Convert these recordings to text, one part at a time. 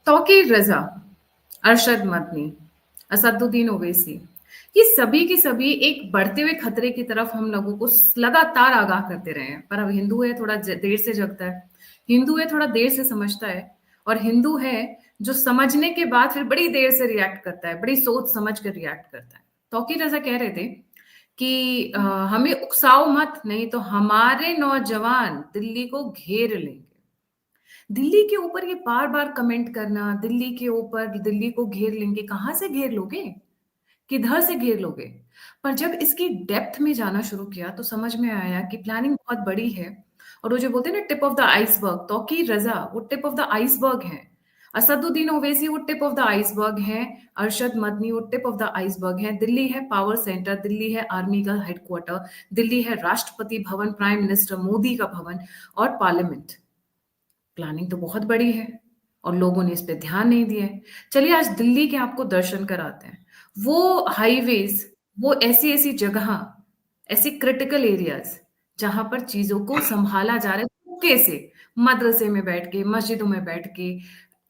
तौकीर रजा, अरशद मदनी, असदुद्दीन ओवैसी, ये सभी के सभी एक बढ़ते हुए खतरे की तरफ हम लोगों को लगातार आगाह करते रहे हैं। पर अब हिंदू है थोड़ा देर से जगता है, हिंदू है थोड़ा देर से समझता है, और हिंदू है जो समझने के बाद फिर बड़ी देर से रिएक्ट करता है, बड़ी सोच समझ कर रिएक्ट करता है। तौकीर रजा कह रहे थे कि हमें उकसाओ मत, नहीं तो हमारे नौजवान दिल्ली को घेर लेंगे। दिल्ली के ऊपर ये बार-बार कमेंट करना, दिल्ली के ऊपर दिल्ली को घेर लेंगे, कहाँ से घेर लोगे? किधर से घेर लोगे? पर जब इसकी डेप्थ में जाना शुरू किया तो समझ में आया कि प्लानिंग बहुत बड़ी है। और वो जो बोलते हैं ना tip of the iceberg, Tauqeer Raza वो टिप ऑफ द आइसबर्ग हैं। असदुद्दीन ओवैसी वो टिप ऑफ द आइसबर्ग हैं, अरशद मदनी वो टिप ऑफ द आइसबर्ग हैं। दिल्ली है पावर सेंटर, दिल्ली है आर्मी का हेडक्वार्टर, दिल्ली है राष्ट्रपति भवन, प्राइम मिनिस्टर मोदी का भवन और पार्लियामेंट। प्लानिंग तो बहुत बड़ी है और लोगों ने इस पे ध्यान नहीं दिया है। चलिए आज दिल्ली के आपको दर्शन कराते हैं। वो हाईवेज़, वो ऐसी-ऐसी जगह, ऐसे क्रिटिकल एरियाज़ जहाँ पर चीज़ों को सँभाला जा रहा है तुक्के से, मदरसे में बैठ के, मस्जिदों में बैठ के।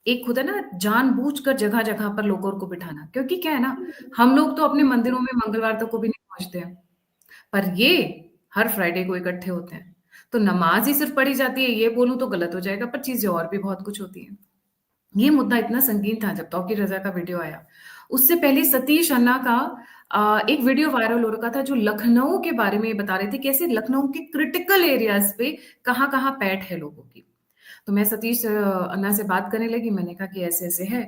एक होता है ना जानबूझकर जगह-जगह पर लोगों को बिठाना, क्योंकि क्या है ना, हम लोग तो अपने मंदिरों में मंगलवार तक को भी नहीं पहुँचते हैं। पर ये हर फ्राइडे को इकट्ठे होते हैं। तो नमाज़ ही सिर्फ़ पढ़ी जाती है, ये बोलूँ तो गलत हो जाएगा, पर चीज़ें और भी बहुत कुछ होती हैं। ये मुद्दा इतना संगीन था जब तौकीर रज़ा का वीडियो आया। उससे पहले सतीश अन्ना का एक वीडियो वायरल हो रखा था जो लखनऊ के बारे में बता रहे थे, कैसे लखनऊ के क्रिटिकल एरियाज़ पे कहाँ-कहाँ पैठ है लोगों की। तो मैं सतीश अन्ना से बात करने लगी, मैंने कहा कि ऐसे-ऐसे है,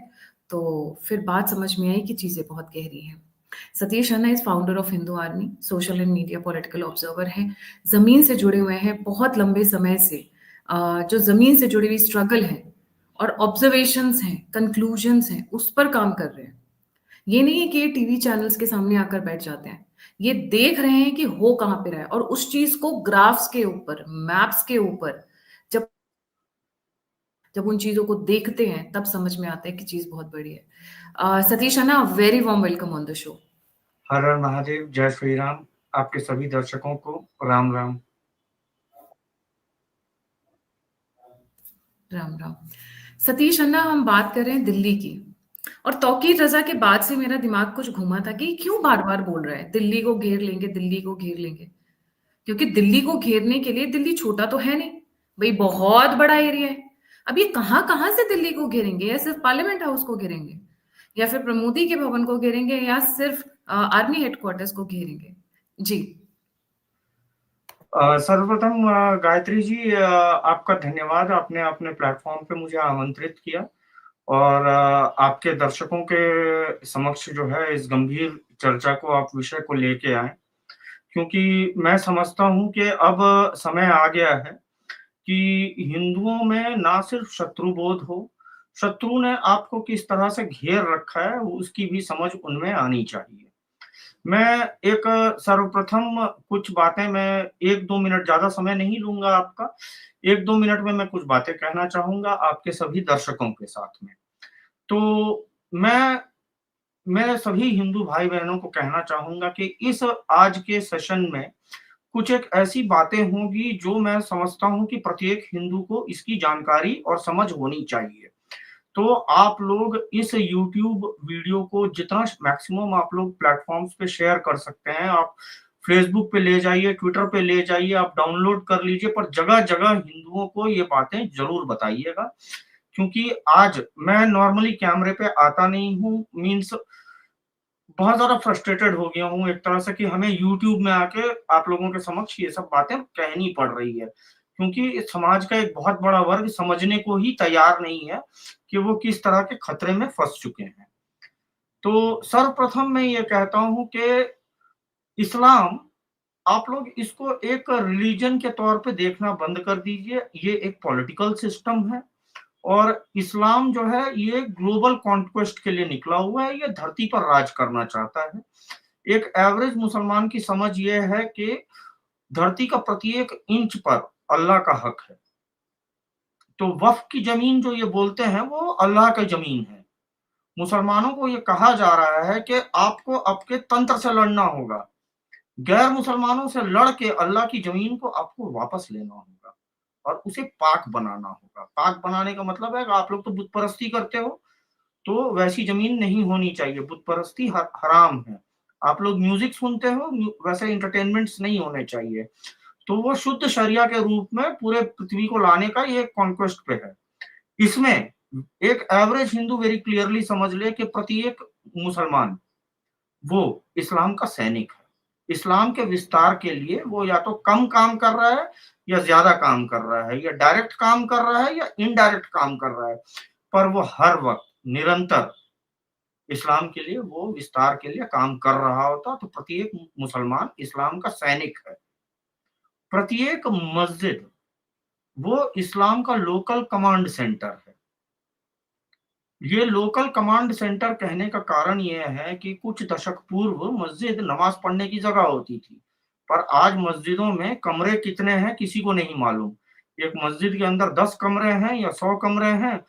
तो फिर बात समझ में आई कि चीज़ें बहुत गहरी हैं। Satish Anna is founder of Hindu army, social and media political observer हैं, ज़मीन से जुड़े हुए हैं बहुत लंबे समय से। जो ज़मीन से जुड़ी हुई स्ट्रगल है और ऑब्जर्वेशंस हैं, कंक्लूजन्स हैं, उस पर काम कर रहे हैं। ये नहीं है कि ये टीवी चैनल्स के सामने आकर बैठ जाते हैं। ये देख रहे हैं कि हो कहाँ पे रहा है और उस चीज़ को ग्राफ्स के ऊपर, मैप्स के ऊपर जब जब उन चीज़ों को देखते हैं, तब समझ में आता है कि चीज़ बहुत बड़ी है। Satish Anna, very warm welcome on the show. Har Har Mahadev, Jai Shri Ram. आपके सभी दर्शकों को राम राम। राम राम। सतीश अन्ना, हम बात कर रहे हैं दिल्ली की, और तौकीर रजा के बाद से मेरा दिमाग कुछ घूमा था कि क्यों बार बार बोल रहा है दिल्ली को घेर लेंगे, दिल्ली को घेर लेंगे। क्योंकि दिल्ली को घेरने के लिए दिल्ली छोटा तो है नहीं भाई, बहुत बड़ा एरिया है। अब ये कहाँ कहाँ से दिल्ली को घेरेंगे? या सिर्फ पार्लियामेंट हाउस को घेरेंगे, या फिर प्रमोदी के भवन को घेरेंगे, या सिर्फ आर्मी हेडक्वार्टर्स को घेरेंगे? जी। सर्वप्रथम गायत्री जी, आपका धन्यवाद। आपने अपने प्लेटफॉर्म पे मुझे आमंत्रित किया और आपके दर्शकों के समक्ष जो है इस गंभीर चर्चा को, आप विषय को लेके आए, क्योंकि मैं समझता हूँ कि अब समय आ गया है कि हिंदुओं में ना सिर्फ शत्रुबोध हो, शत्रु ने आपको किस तरह से घेर रखा है उसकी भी समझ उनमें आनी चाहिए। मैं एक सर्वप्रथम कुछ बातें, मैं 1-2 मिनट, ज़्यादा समय नहीं लूँगा आपका। 1-2 मिनट में मैं कुछ बातें कहना चाहूँगा आपके सभी दर्शकों के साथ में। तो मैं सभी हिंदू भाई-बहनों को कहना चाहूँगा कि इस आज के सेशन में कुछ एक ऐसी बातें होंगी जो मैं समझता हूँ कि प्रत्येक हिंदू को इसकी जानकारी और समझ होनी चाहिए। तो आप लोग इस यूट्यूब वीडियो को जितना मैक्सिमम आप लोग प्लेटफ़ॉर्म्स पे शेयर कर सकते हैं, आप फ़ेसबुक पे ले जाइए, ट्विटर पे ले जाइए, आप डाउनलोड कर लीजिए, पर जगह-जगह हिंदुओं को ये बातें ज़रूर बताइएगा। क्योंकि आज मैं नॉर्मली कैमरे पे आता नहीं हूँ, मीन्स बहुत ज़्यादा फ्रस्ट्रेटेड हो गया हूँ एक तरह से कि हमें यूट्यूब में आके आप लोगों के समक्ष ये सब बातें कहनी पड़ रही है। क्योंकि समाज का एक बहुत बड़ा वर्ग समझने को ही तैयार नहीं है कि वो किस तरह के खतरे में फँस चुके हैं। तो सर्वप्रथम मैं ये कहता हूँ कि इस्लाम, आप लोग इसको एक रिलीजन के तौर पे देखना बंद कर दीजिए। ये एक पॉलिटिकल सिस्टम है और इस्लाम जो है ये ग्लोबल कॉन्क्वेस्ट के लिए निकला हुआ है, ये धरती पर राज करना चाहता है। एक एवरेज मुसलमान की समझ ये है कि धरती का प्रत्येक इंच पर अल्लाह का हक है। तो वक़्फ़ की ज़मीन जो ये बोलते हैं वो अल्लाह की ज़मीन है। मुसलमानों को ये कहा जा रहा है कि आपको आपके तंत्र से लड़ना होगा। गैर मुसलमानों से लड़ के अल्लाह की ज़मीन को आपको वापस लेना होगा। और उसे पाक बनाना होगा। पाक बनाने का मतलब है कि आप लोग तो बुत परस्ती करते हो, तो वैसी जमीन नहीं होनी चाहिए, बुत परस्ती हराम है। आप लोग म्यूजिक सुनते हो, वैसे इंटरटेनमेंट्स नहीं होने चाहिए। तो वो शुद्ध शरिया के रूप में पूरे पृथ्वी को लाने का ये कॉन्क्वेस्ट पे है। इसमें एक एवरेज हिंदू वेरी क्लियरली समझ ले कि प्रत्येक मुसलमान वो इस्लाम का सैनिक है। इस्लाम के विस्तार के लिए वो या तो कम काम कर रहा है या ज्यादा काम कर रहा है, या डायरेक्ट काम कर रहा है या इनडायरेक्ट काम कर रहा है, पर वो हर वक्त निरंतर इस्लाम के लिए, वो विस्तार के लिए काम कर रहा होता। तो प्रत्येक मुसलमान इस्लाम का सैनिक है। प्रत्येक मस्जिद वो इस्लाम का लोकल कमांड सेंटर है। ये लोकल कमांड सेंटर कहने का कारण ये है कि कुछ दशक पूर्व मस्जिद नमाज पढ़ने की जगह होती थी, पर आज मस्जिदों में कमरे कितने हैं किसी को नहीं मालूम। एक मस्जिद के अंदर 10 कमरे हैं या 100 कमरे हैं,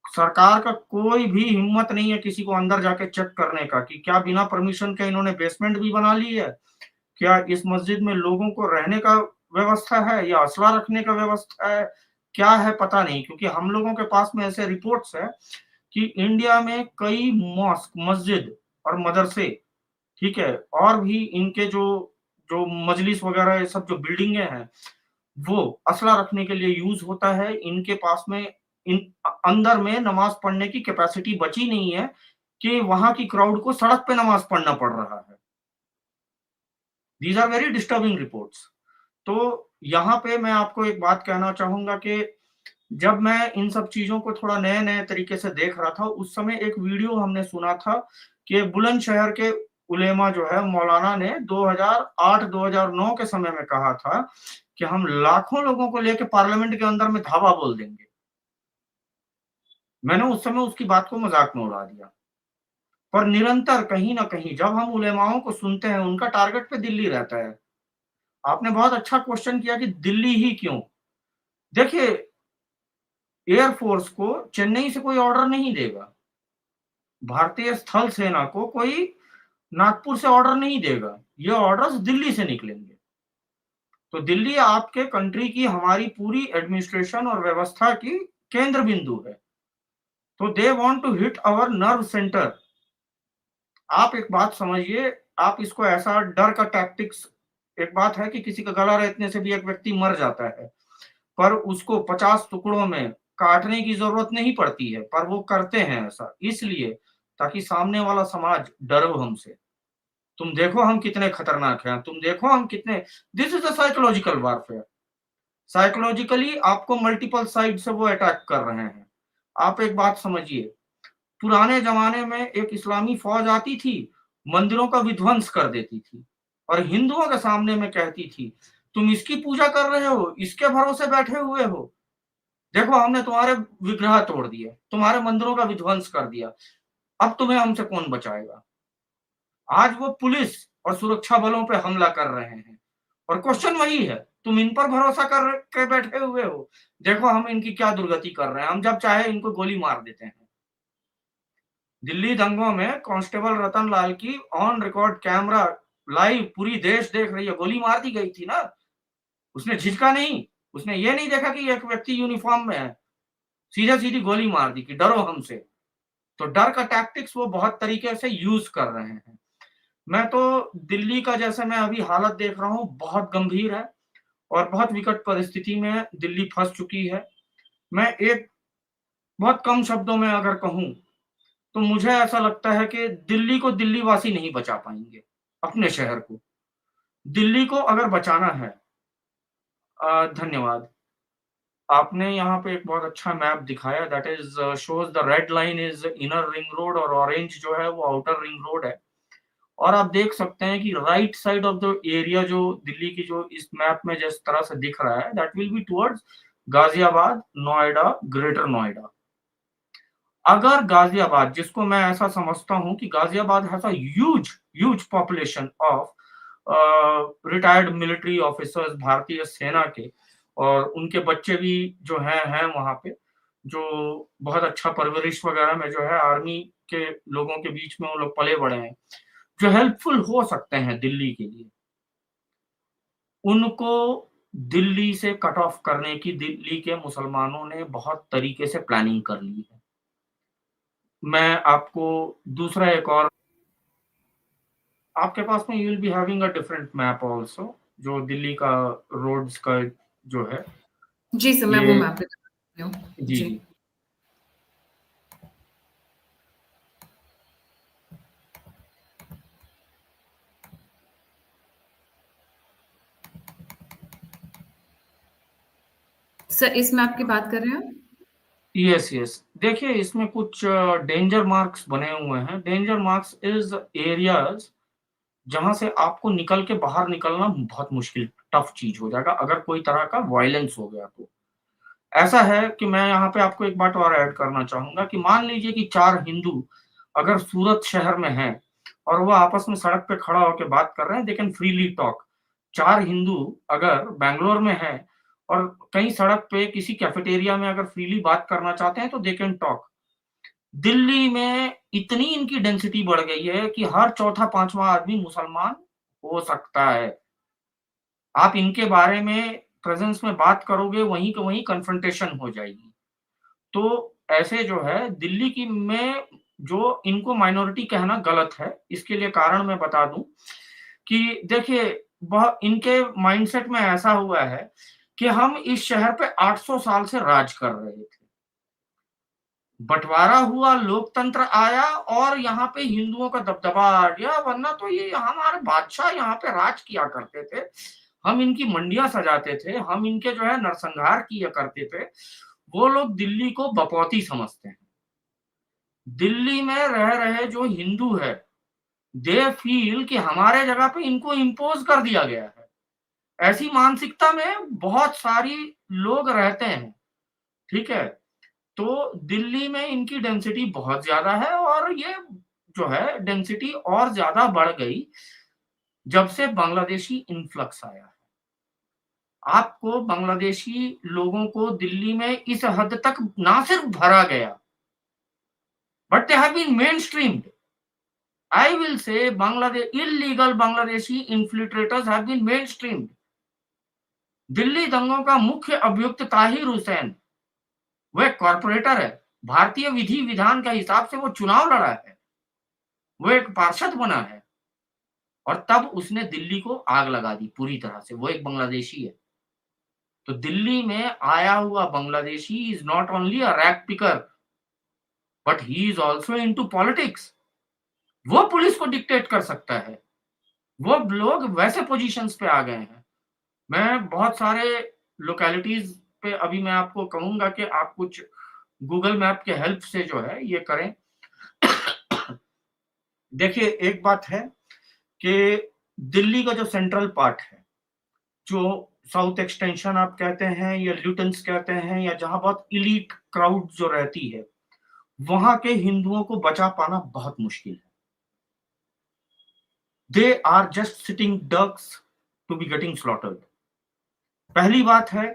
सरकार का कोई भी हिम्मत नहीं है किसी को अंदर जाके चेक करने का कि क्या बिना परमिशन के इन्होंने बेसमेंट भी बना ली है, क्या इस मस्जिद में लोगों को रहने का व्यवस्था है या असला रखने का व्यवस्था है, क्या है पता नहीं। क्योंकि हम लोगों के पास में ऐसे रिपोर्ट्स है कि इंडिया में कई मॉस्क, मस्जिद और मदरसे, ठीक है, और भी इनके जो जो मजलिस वगैरह ये सब जो बिल्डिंगे हैं, वो असला रखने के लिए यूज होता है। इनके पास में इन अंदर में नमाज पढ़ने की कैपेसिटी बची नहीं है कि वहां की क्राउड को सड़क पे नमाज पढ़ना पड़ रहा है। These are very disturbing reports. तो यहाँ पे मैं आपको एक बात कहना चाहूंगा कि जब मैं इन सब चीजों को थोड़ा नए नए तरीके से देख रहा था, उस समय एक वीडियो हमने सुना था कि बुलंदशहर के उलेमा जो है, मौलाना ने 2008-2009 के समय में कहा था कि हम लाखों लोगों को लेकर पार्लियामेंट के अंदर में धावा बोल देंगे। मैंने उस समय उसकी बात को मजाक में उड़ा दिया। पर निरंतर कहीं ना कहीं जब हम उलेमाओं को सुनते हैं, उनका टारगेट पे दिल्ली रहता है। आपने बहुत अच्छा क्वेश्चन किया कि दिल्ली ही क्यों। देखिए, एयरफोर्स को चेन्नई से कोई ऑर्डर नहीं देगा, भारतीय स्थल सेना को कोई नागपुर से ऑर्डर नहीं देगा, ये ऑर्डर्स दिल्ली से निकलेंगे। तो दिल्ली आपके कंट्री की, हमारी पूरी एडमिनिस्ट्रेशन और व्यवस्था की केंद्र बिंदु है। तो they want to hit our nerve centre. आप एक बात समझिए, आप इसको ऐसा डर का टैक्टिक्स, एक बात है कि किसी का गला रेतने से भी एक व्यक्ति मर जाता है, पर उसको 50 टुकड़ों में काटने की जरूरत नहीं पड़ती है, पर वो करते हैं ऐसा इसलिए ताकि सामने वाला समाज डरे हमसे। तुम देखो हम कितने खतरनाक हैं, तुम देखो हम कितने, this is a psychological warfare. Psychologically आपको मल्टीपल साइड से वो अटैक कर रहे हैं। आप एक बात समझिए, पुराने जमाने में एक इस्लामी फौज आती थी, मंदिरों का विध्वंस कर देती थी और हिंदुओं के सामने में कहती थी तुम इसकी पूजा कर रहे हो, इसके भरोसे बैठे हुए हो, देखो हमने तुम्हारे विग्रह तोड़ दिए, तुम्हारे मंदिरों का विध्वंस कर दिया, अब तुम्हें हमसे कौन बचाएगा। आज वो पुलिस और सुरक्षा बलों पे हमला कर रहे हैं और क्वेश्चन वही है, तुम इन पर भरोसा कर के बैठे हुए हो, देखो हम इनकी क्या दुर्गति कर रहे हैं, हम जब चाहे इनको गोली मार देते हैं। दिल्ली दंगों में कांस्टेबल रतन लाल की ऑन रिकॉर्ड कैमरा लाइव पूरी देश देख रही है, गोली मार दी गई थी ना, उसने झिझका नहीं, उसने ये नहीं देखा कि एक व्यक्ति यूनिफॉर्म में है, सीधे सीधी गोली मार दी कि डरो हमसे। तो डर का टैक्टिक्स वो बहुत तरीके से यूज कर रहे हैं। मैं तो दिल्ली का जैसे मैं अभी हालत देख रहा हूँ, बहुत गंभीर है और बहुत विकट परिस्थिति में दिल्ली फंस चुकी है। मैं एक बहुत कम शब्दों में अगर कहूं तो मुझे ऐसा लगता है कि दिल्ली को दिल्ली वासी नहीं बचा पाएंगे, अपने शहर को। दिल्ली को अगर बचाना है, धन्यवाद, आपने यहाँ पे एक बहुत अच्छा मैप दिखाया, that is shows the red line is inner ring road और ऑरेंज जो है वो आउटर रिंग रोड है। और आप देख सकते हैं कि right side of the area जो दिल्ली की जो इस मैप में जिस तरह से दिख रहा है, that will be towards Ghaziabad, Noida, greater Noida. अगर गाजियाबाद, जिसको मैं ऐसा समझता हूं कि Ghaziabad has a huge huge population of retired military officers भारतीय सेना के, और उनके बच्चे भी जो हैं वहां पे, जो बहुत अच्छा परवरिश वगैरह में जो है आर्मी के लोगों के बीच में वो लोग पले बड़े हैं, जो हेल्पफुल हो सकते हैं दिल्ली के लिए, उनको दिल्ली से कट ऑफ करने की दिल्ली के मुसलमानों ने बहुत तरीके से प्लानिंग कर ली है। मैं आपको दूसरा एक और आपके पास में you will be having a different map also जो दिल्ली का रोड्स का जो है जी सर, मैं वो ये मैप दिखा रही हूँ। जी, जी। जी। सर इस मैप की बात कर रहे हैं आप? Yes, yes. देखिए इसमें कुछ डेंजर मार्क्स बने हुए हैं। डेंजर मार्क्स इज़ एरियाज़ जहाँ से आपको निकल के बाहर निकलना बहुत मुश्किल टफ चीज़ हो जाएगा अगर कोई तरह का वायलेंस हो गया तो। ऐसा है कि मैं यहाँ पे आपको एक बात और ऐड करना चाहूँगा कि मान लीजिए कि 4 हिंदू अगर सूरत शहर में हैं और वो आपस में सड़क पे खड़ा होके बात कर रहे हैं, they can freely talk. 4 Hindu अगर बैंगलोर में हैं और कहीं सड़क पे किसी कैफेटेरिया में अगर फ्रीली बात करना चाहते हैं तो दे कैन टॉक। दिल्ली में इतनी इनकी डेंसिटी बढ़ गई है कि हर चौथा, 5वां आदमी मुसलमान हो सकता है। आप इनके बारे में प्रेज़ेंस में बात करोगे, वहीं के वहीं कन्फ्रंटेशन हो जाएगी। तो ऐसे जो है दिल्ली की में जो इनको माइनॉरिटी कहना गलत है, इसके लिए कारण मैं बता दूँ कि देखिए इनके माइंडसेट में ऐसा हुआ है कि हम इस शहर पे 800 साल से राज कर रहे थे। बँटवारा हुआ, लोकतंत्र आया और यहाँ पे हिंदुओं का दबदबा आ गया, वरना तो ये हमारे बादशाह यहाँ पे राज किया करते थे। हम इनकी मंडियाँ सजाते थे, हम इनके जो है नरसंहार किया करते थे। वो लोग दिल्ली को बपौती समझते हैं। दिल्ली में रह रहे जो हिंदू है, दे फील कि हमारे जगह पे इनको इम्पोज़ कर दिया गया है। ऐसी मानसिकता में बहुत सारी लोग रहते हैं, ठीक है? तो दिल्ली में इनकी डेंसिटी बहुत ज़्यादा है और ये जो है डेंसिटी और ज़्यादा बढ़ गई, जब से बांग्लादेशी इन्फ्लक्स आया है। आपको बांग्लादेशी लोगों को दिल्ली में इस हद तक ना सिर्फ भरा गया, but they have been mainstreamed. I will say Bangladesh illegal Bangladeshi infiltrators have been mainstreamed. Delhi दंगों का मुख्य अभियुक्त ताहिर हुसैन, वो एक कॉर्पोरेटर है। भारतीय विधि विधान के हिसाब से वो चुनाव लड़ा है। वो एक पार्षद बना है और तब उसने दिल्ली को आग लगा दी पूरी तरह से। वो एक बांग्लादेशी है। तो दिल्ली में आया हुआ Bangladeshi is not only a rag picker, but he is also into politics. वो पुलिस को डिक्टेट कर सकता है। वो लोग वैसे पोजीशंस पे आ गए हैं। मैं बहुत सारे लोकेलिटीज़ पे अभी मैं आपको कहूँगा कि आप कुछ गूगल मैप के हेल्प से जो है ये करें। देखिए एक बात है कि दिल्ली का जो सेंट्रल पार्ट है, जो साउथ एक्सटेंशन आप कहते हैं या ल्यूटेंस कहते हैं या जहाँ बहुत एलीट क्राउड जो रहती है, वहाँ के हिंदुओं को बचा पाना बहुत मुश्किल है। They are just sitting ducks to be getting slaughtered. पहली बात है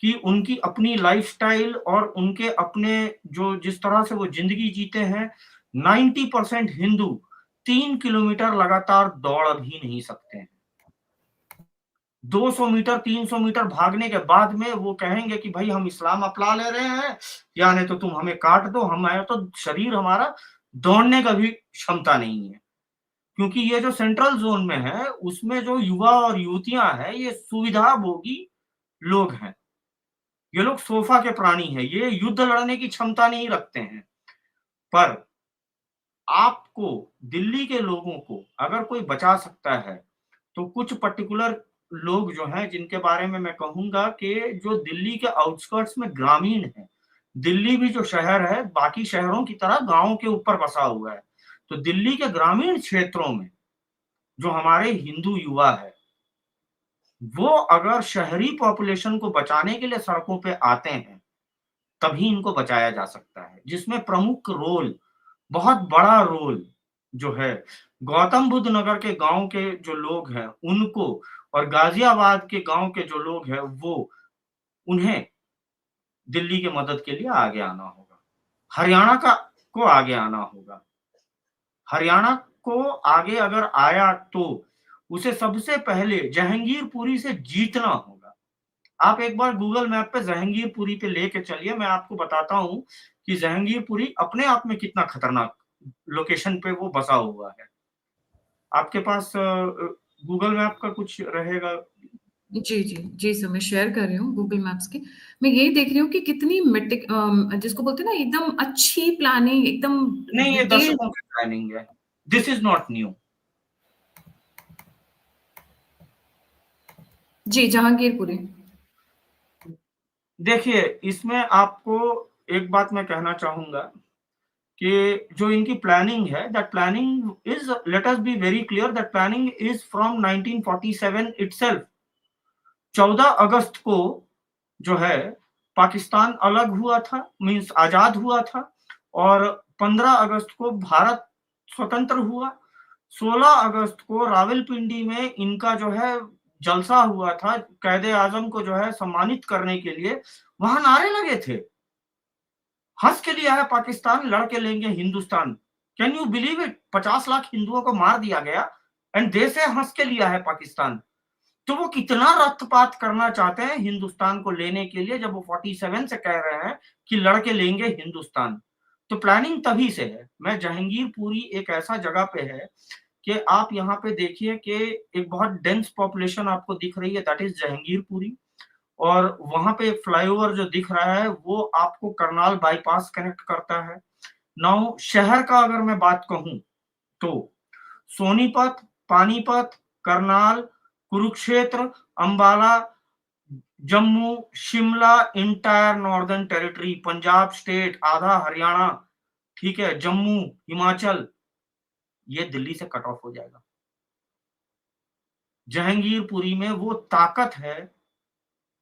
कि उनकी अपनी लाइफ़स्टाइल और उनके अपने जो जिस तरह से वो ज़िंदगी जीते हैं, 90% हिंदू 3 किलोमीटर लगातार दौड़ भी नहीं सकते हैं। 200 मीटर, 300 मीटर भागने के बाद में वो कहेंगे कि भई हम इस्लाम अपना ले रहे हैं या नहीं तो तुम हमें काट दो, हमारा तो शरीर हमारा दौड़ने का भी क्षमता नहीं है। क्योंकि ये जो सेंट्रल ज़ोन में है, उसमें जो युवा और युवतियाँ हैं, ये सुविधाभोगी लोग हैं। ये लोग सोफा के प्राणी हैं, ये युद्ध लड़ने की क्षमता नहीं रखते हैं। पर आपको दिल्ली के लोगों को अगर कोई बचा सकता है, तो कुछ पर्टिकुलर लोग जो हैं जिनके बारे में मैं कहूँगा कि जो दिल्ली के आउटस्कर्ट्स में ग्रामीण हैं। दिल्ली भी जो शहर है, बाकी शहरों की तरह गाँव के ऊपर बसा हुआ है। तो दिल्ली के ग्रामीण क्षेत्रों में जो हमारे हिंदू युवा है, वो अगर शहरी पॉपुलेशन को बचाने के लिए सड़कों पे आते हैं, तभी इनको बचाया जा सकता है, जिसमें प्रमुख रोल, बहुत बड़ा रोल जो है, गौतम बुद्ध नगर के गाँव के जो लोग हैं, उनको और गाज़ियाबाद के गाँव के जो लोग हैं, वो उन्हें दिल्ली की मदद के लिए आगे आना होगा। हरियाणा का को आगे आना होगा। हरियाणा को आगे अगर आया तो उसे सबसे पहले जहांगीरपुरी से जीतना होगा। आप एक बार गूगल मैप पे जहांगीरपुरी पे लेके चलिए, मैं आपको बताता हूँ कि जहांगीरपुरी अपने आप में कितना खतरनाक लोकेशन पे वो बसा हुआ है। आपके पास गूगल मैप का कुछ रहेगा? जी, जी। जी सर, मैं शेयर कर रही हूँ गूगल मैप्स की। मैं यही देख रही हूँ कि कितनी जिसको बोलते हैं ना एकदम अच्छी प्लानिंग, एकदम नहीं, ये डिटेल्ड। दर्शकों की प्लानिंग है। This is not new. जी, जहांगीरपुरी। देखिए, इसमें आपको एक बात मैं कहना चाहूँगा कि जो इनकी प्लानिंग है, that planning is, let us be very clear, that planning is from 1947 itself. 14 अगस्त को जो है पाकिस्तान अलग हुआ था, मीन्स आजाद हुआ था, और 15 अगस्त को भारत स्वतंत्र हुआ। 16 अगस्त को रावलपिंडी में इनका जो है जलसा हुआ था, कैदे आजम को जो है सम्मानित करने के लिए वहां नारे लगे थे, हंस के लिया है पाकिस्तान, लड़ के लेंगे Hindustan. Can you believe it? 50 lakh हिंदुओं को मार दिया गया एंड दे से हंस के लिया है पाकिस्तान। तो वो कितना रक्तपात करना चाहते हैं हिंदुस्तान को लेने के लिए, जब वो 47 से कह रहे हैं कि लड़के लेंगे हिंदुस्तान। तो प्लानिंग तभी से है। मैं जहांगीरपुरी एक ऐसा जगह पे है कि आप यहाँ पे देखिए कि एक बहुत डेंस पॉपुलेशन आपको दिख रही है, दैट इज जहांगीरपुरी। और वहां पे एक फ्लाईओवर जो दिख रहा है वो आपको करनाल बाईपास कनेक्ट करता है। नाउ शहर का अगर मैं बात कहूं तो Sonipat, Panipat, Karnal, Kurukshetra, Ambala, Jammu, Shimla, entire northern territory, Punjab state, आधा हरियाणा, ठीक है, जम्मू, हिमाचल, ये दिल्ली से कट ऑफ हो जाएगा। जहांगीरपुरी में वो ताकत है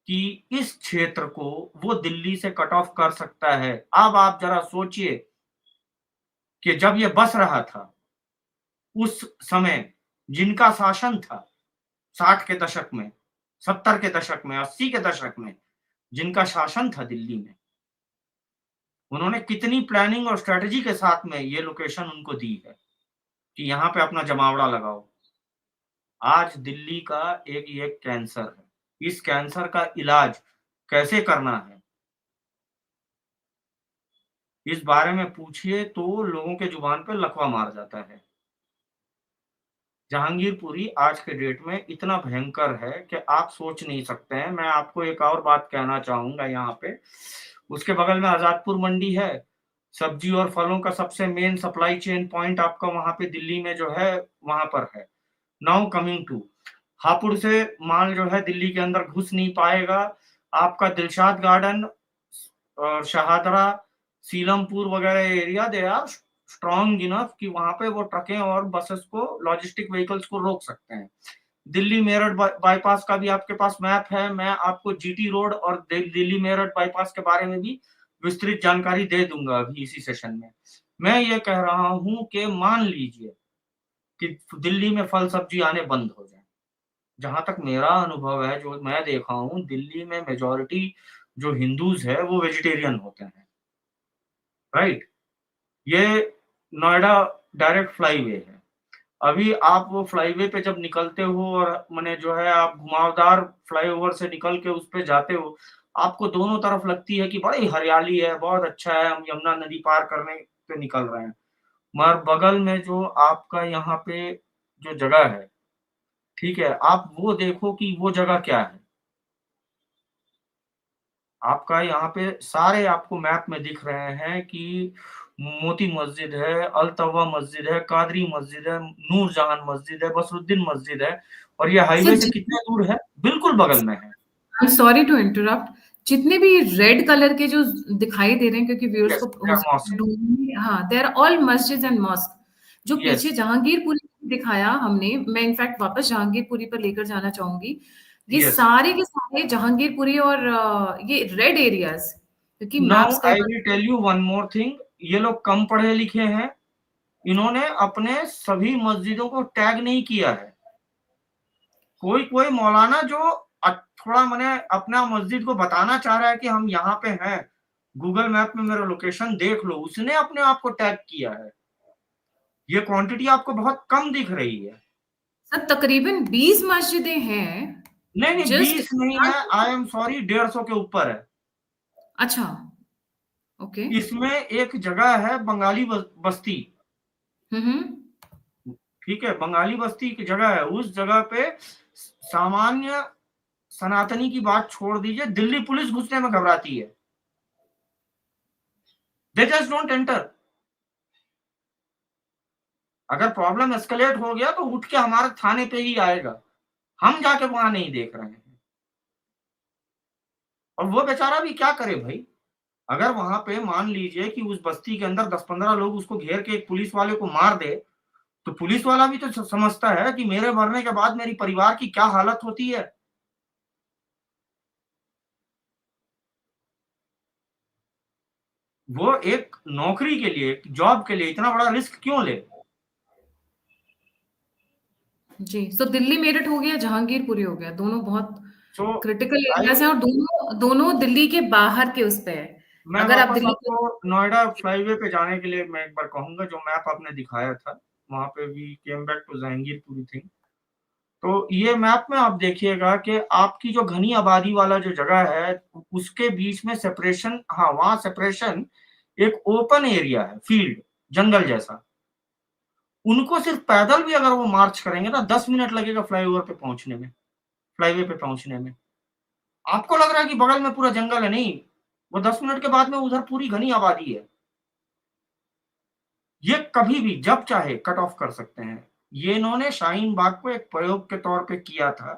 कि इस क्षेत्र को वो दिल्ली से कट ऑफ कर सकता है। अब आप जरा सोचिए कि जब ये बस रहा था उस समय जिनका शासन था 60 के दशक में, 70 के दशक में, 80 के दशक में जिनका शासन था दिल्ली में, उन्होंने कितनी प्लानिंग और स्ट्रेटजी के साथ में ये लोकेशन उनको दी है कि यहाँ पे अपना जमावड़ा लगाओ। आज दिल्ली का एक ये कैंसर है। इस कैंसर का इलाज कैसे करना है, इस बारे में पूछिए तो लोगों के जुबान पे लकवा मार जाता है। जहांगीरपुरी आज के डेट में इतना भयंकर है कि आप सोच नहीं सकते हैं। मैं आपको एक और बात कहना चाहूँगा यहाँ पे, उसके बगल में आज़ादपुर मंडी है, सब्जी और फलों का सबसे मेन सप्लाई चेन पॉइंट आपका वहाँ पे दिल्ली में जो है वहाँ पर है। नाउ कमिंग टू हापुड़ से माल जो है दिल्ली के अंदर घुस नहीं पाएगा। आपका दिलशाद गार्डन और शहादरा, सीलमपुर वगैरह area they are strong enough कि वहां पे वो ट्रकें और बसेस को, लॉजिस्टिक व्हीकल्स को रोक सकते हैं। दिल्ली मेरठ बाईपास का भी आपके पास मैप है, मैं आपको जीटी रोड और दिल्ली मेरठ बाईपास के बारे में भी विस्तृत जानकारी दे दूंगा अभी इसी सेशन में। मैं ये कह रहा हूं कि मान लीजिए कि दिल्ली में फल सब्जी आने बंद हो जाए। जहां तक मेरा अनुभव है, जो मैं देखा हूं, दिल्ली में मेजोरिटी जो हिंदूज है वो वेजिटेरियन होते हैं, राइट। ये नोएडा डायरेक्ट फ्लाईवे है। अभी आप वो फ्लाईवे पे जब निकलते हो और मैंने जो है आप घुमावदार फ्लाईओवर से निकल के उस पे जाते हो, आपको दोनों तरफ लगती है कि बड़ी हरियाली है, बहुत अच्छा है, हम यमुना नदी पार करने पे निकल रहे हैं। मगर बगल में जो आपका यहाँ पे जो जगह है, ठीक है, आप वो देखो कि वो जगह क्या है। आपका यहाँ पे सारे आपको मैप में दिख रहे हैं कि मोती मस्जिद है, अल तवा मस्जिद है, कादरी मस्जिद है, नूरजहां मस्जिद है, बसरुद्दीन मस्जिद है, और ये हाईवे सर, से कितने दूर है? बिल्कुल बगल में है। I am sorry to interrupt. जितने भी रेड कलर के जो दिखाई दे रहे हैं, क्योंकि व्यूअर्स यस, को दे हो आर सकता मॉस्क। है ढूंढने, हाँ, दे आर ऑल मस्जिद एंड मॉस्क। जो यस, पीछे जहांगीरपुरी दिखाया हमने, मैं इनफैक्ट वापस जहांगीरपुरी पर लेकर जाना चाहूंगी। ये यस। सारे के सारे जहांगीरपुरी और ये रेड एरियाज, क्योंकि नाउ मैप्स कई आई बार। Will tell you one more thing. ये लोग कम पढ़े लिखे हैं, इन्होंने अपने सभी मस्जिदों को टैग नहीं किया है। कोई कोई मौलाना जो थोड़ा मैंने अपना मस्जिद को बताना चाह रहा है कि हम यहाँ पे हैं, गूगल मैप में मेरा लोकेशन देख लो, उसने अपने आप को टैग किया है। ये क्वांटिटी आपको बहुत कम दिख रही है। सर, तकरीबन 20 मस्जिदें हैं। नहीं नहीं, जस्ट 20 नहीं है, आई एम सॉरी, 150 के ऊपर है। अच्छा, ओके। इसमें एक जगह है बंगाली बस्ती, हम्म। ठीक है, बंगाली बस्ती की जगह है, उस जगह पे सामान्य सनातनी की बात छोड़ दीजिए, दिल्ली पुलिस घुसने में घबराती है। They just don't enter. अगर प्रॉब्लम एस्केलेट हो गया तो उठ के हमारे थाने पे ही आएगा, हम जाके वहां नहीं देख रहे हैं। और वो बेचारा भी क्या करे भाई, अगर वहां पे मान लीजिए कि उस बस्ती के अंदर 10-15 लोग उसको घेर के एक पुलिस वाले को मार दे, तो पुलिस वाला भी तो समझता है कि मेरे मरने के बाद मेरी परिवार की क्या हालत होती है। वो एक नौकरी के लिए, जॉब के लिए इतना बड़ा रिस्क क्यों ले। जी, सो दिल्ली मेरठ हो गया, जहांगीरपुरी हो गया, दोनों बहुत सो क्रिटिकल आई एरियाज हैं, और दोनों दोनों दिल्ली के बाहर के उस पे है। मैं अगर आप वापस दिल्ली आपको नोएडा फ्लाईवे पे जाने के लिए मैं एक बार कहूंगा, जो मैप आपने दिखाया था, वहां पे भी came back to Jahangirpuri thing. तो ये मैप में आप देखिएगा कि आपकी जो घनी आबादी वाला जो जगह है, उसके बीच में सेपरेशन, हाँ वहां सेपरेशन, एक ओपन एरिया है, फील्ड, जंगल जैसा। उनको सिर्फ पैदल भी अगर वो मार्च करेंगे ना, 10 मिनट लगेगा फ्लाईओवर पे पहुंचने में, फ्लाईवे पे पहुंचने में। आपको लग रहा है कि बगल में पूरा जंगल है, नहीं, वो 10 मिनट के बाद में उधर पूरी घनी आबादी है। ये कभी भी जब चाहे कट ऑफ कर सकते हैं। ये इन्होंने शाहीन बाग को एक प्रयोग के तौर पे किया था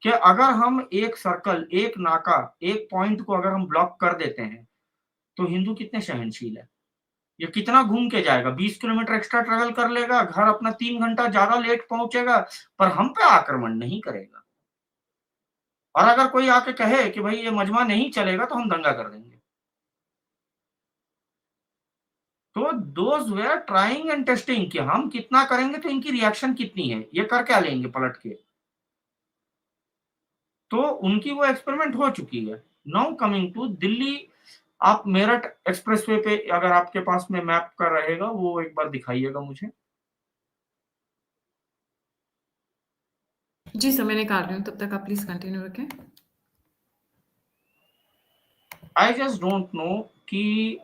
कि अगर हम एक सर्कल, एक नाका, एक पॉइंट को अगर हम ब्लॉक कर देते हैं, तो हिंदू कितने सहनशील है। ये कितना घूम के जाएगा, 20 किलोमीटर एक्स्ट्रा ट्रेवल कर लेगा, घर अपना 3 घंटा ज्यादा लेट पहुंचेगा, पर हम पे आक्रमण नहीं करेगा। और अगर कोई आके कहे कि भाई ये मजमा नहीं चलेगा, तो हम दंगा कर देंगे। तो those they are trying and testing कि हम कितना करेंगे तो इनकी रिएक्शन कितनी है, ये कर क्या लेंगे पलट के। तो उनकी वो एक्सपेरिमेंट हो चुकी है। नाउ कमिंग टू दिल्ली, आप मेरठ एक्सप्रेसवे पे अगर आपके पास में मैप का रहेगा, वो एक बार दिखाइएगा मुझे। जी सर, मैं निकाल रही हूँ, तब तक आप प्लीज कंटिन्यू रखें। आई जस्ट डोंट नो कि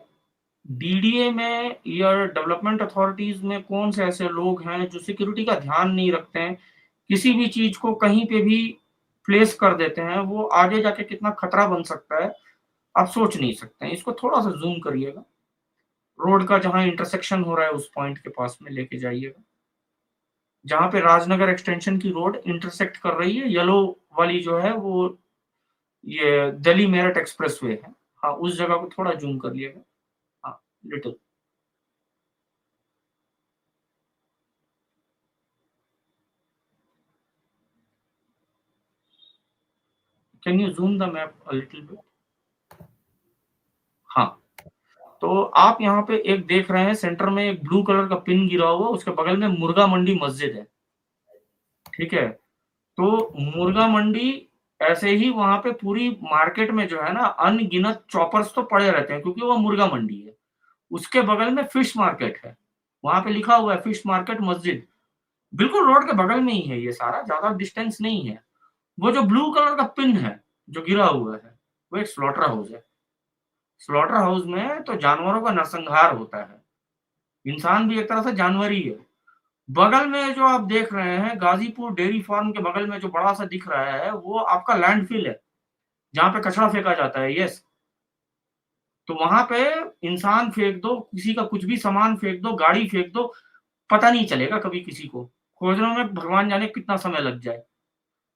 डीडीए में या डेवलपमेंट अथॉरिटीज में कौन से ऐसे लोग हैं जो सिक्योरिटी का ध्यान नहीं रखते हैं, किसी भी चीज को कहीं पे भी प्लेस कर देते हैं, वो आगे जाके कितना खतरा बन सकता है आप सोच नहीं सकते हैं। इसको थोड़ा सा जूम करिएगा, रोड का जहां इंटरसेक्शन हो रहा है उस पॉइंट के पास में लेके जाइएगा, जहां पे राजनगर एक्सटेंशन की रोड इंटरसेक्ट कर रही है, येलो वाली जो है वो ये दिल्ली मेरठ एक्सप्रेसवे है। हाँ, उस जगह को थोड़ा जूम कर लिएगा, हाँ, little. Can you zoom the map a little bit. हाँ, तो आप यहाँ पे एक देख रहे हैं, सेंटर में एक ब्लू कलर का पिन गिरा हुआ, उसके बगल में मुर्गा मंडी मस्जिद है, ठीक है। तो मुर्गा मंडी, ऐसे ही वहां पे पूरी मार्केट में जो है ना, अनगिनत चॉपर्स तो पड़े रहते हैं, क्योंकि वो मुर्गा मंडी है। उसके बगल में फिश मार्केट है, वहां पे लिखा हुआ है फिश मार्केट मस्जिद, बिल्कुल रोड के बगल में ही है, ये सारा ज्यादा डिस्टेंस नहीं है। वो जो ब्लू कलर का पिन है जो गिरा हुआ है, वो एक स्लॉटर हाउस है। स्लॉटर हाउस में तो जानवरों का नरसंहार होता है, इंसान भी एक तरह से जानवर ही है। बगल में जो आप देख रहे हैं, गाजीपुर डेयरी फार्म के बगल में जो बड़ा सा दिख रहा है, वो आपका लैंडफिल है, जहां पे कचरा फेंका जाता है। यस, तो वहां पे इंसान फेंक दो, किसी का कुछ भी सामान फेंक दो, गाड़ी फेंक दो, पता नहीं चलेगा कभी किसी को, खोजने में भगवान जाने कितना समय लग जाए।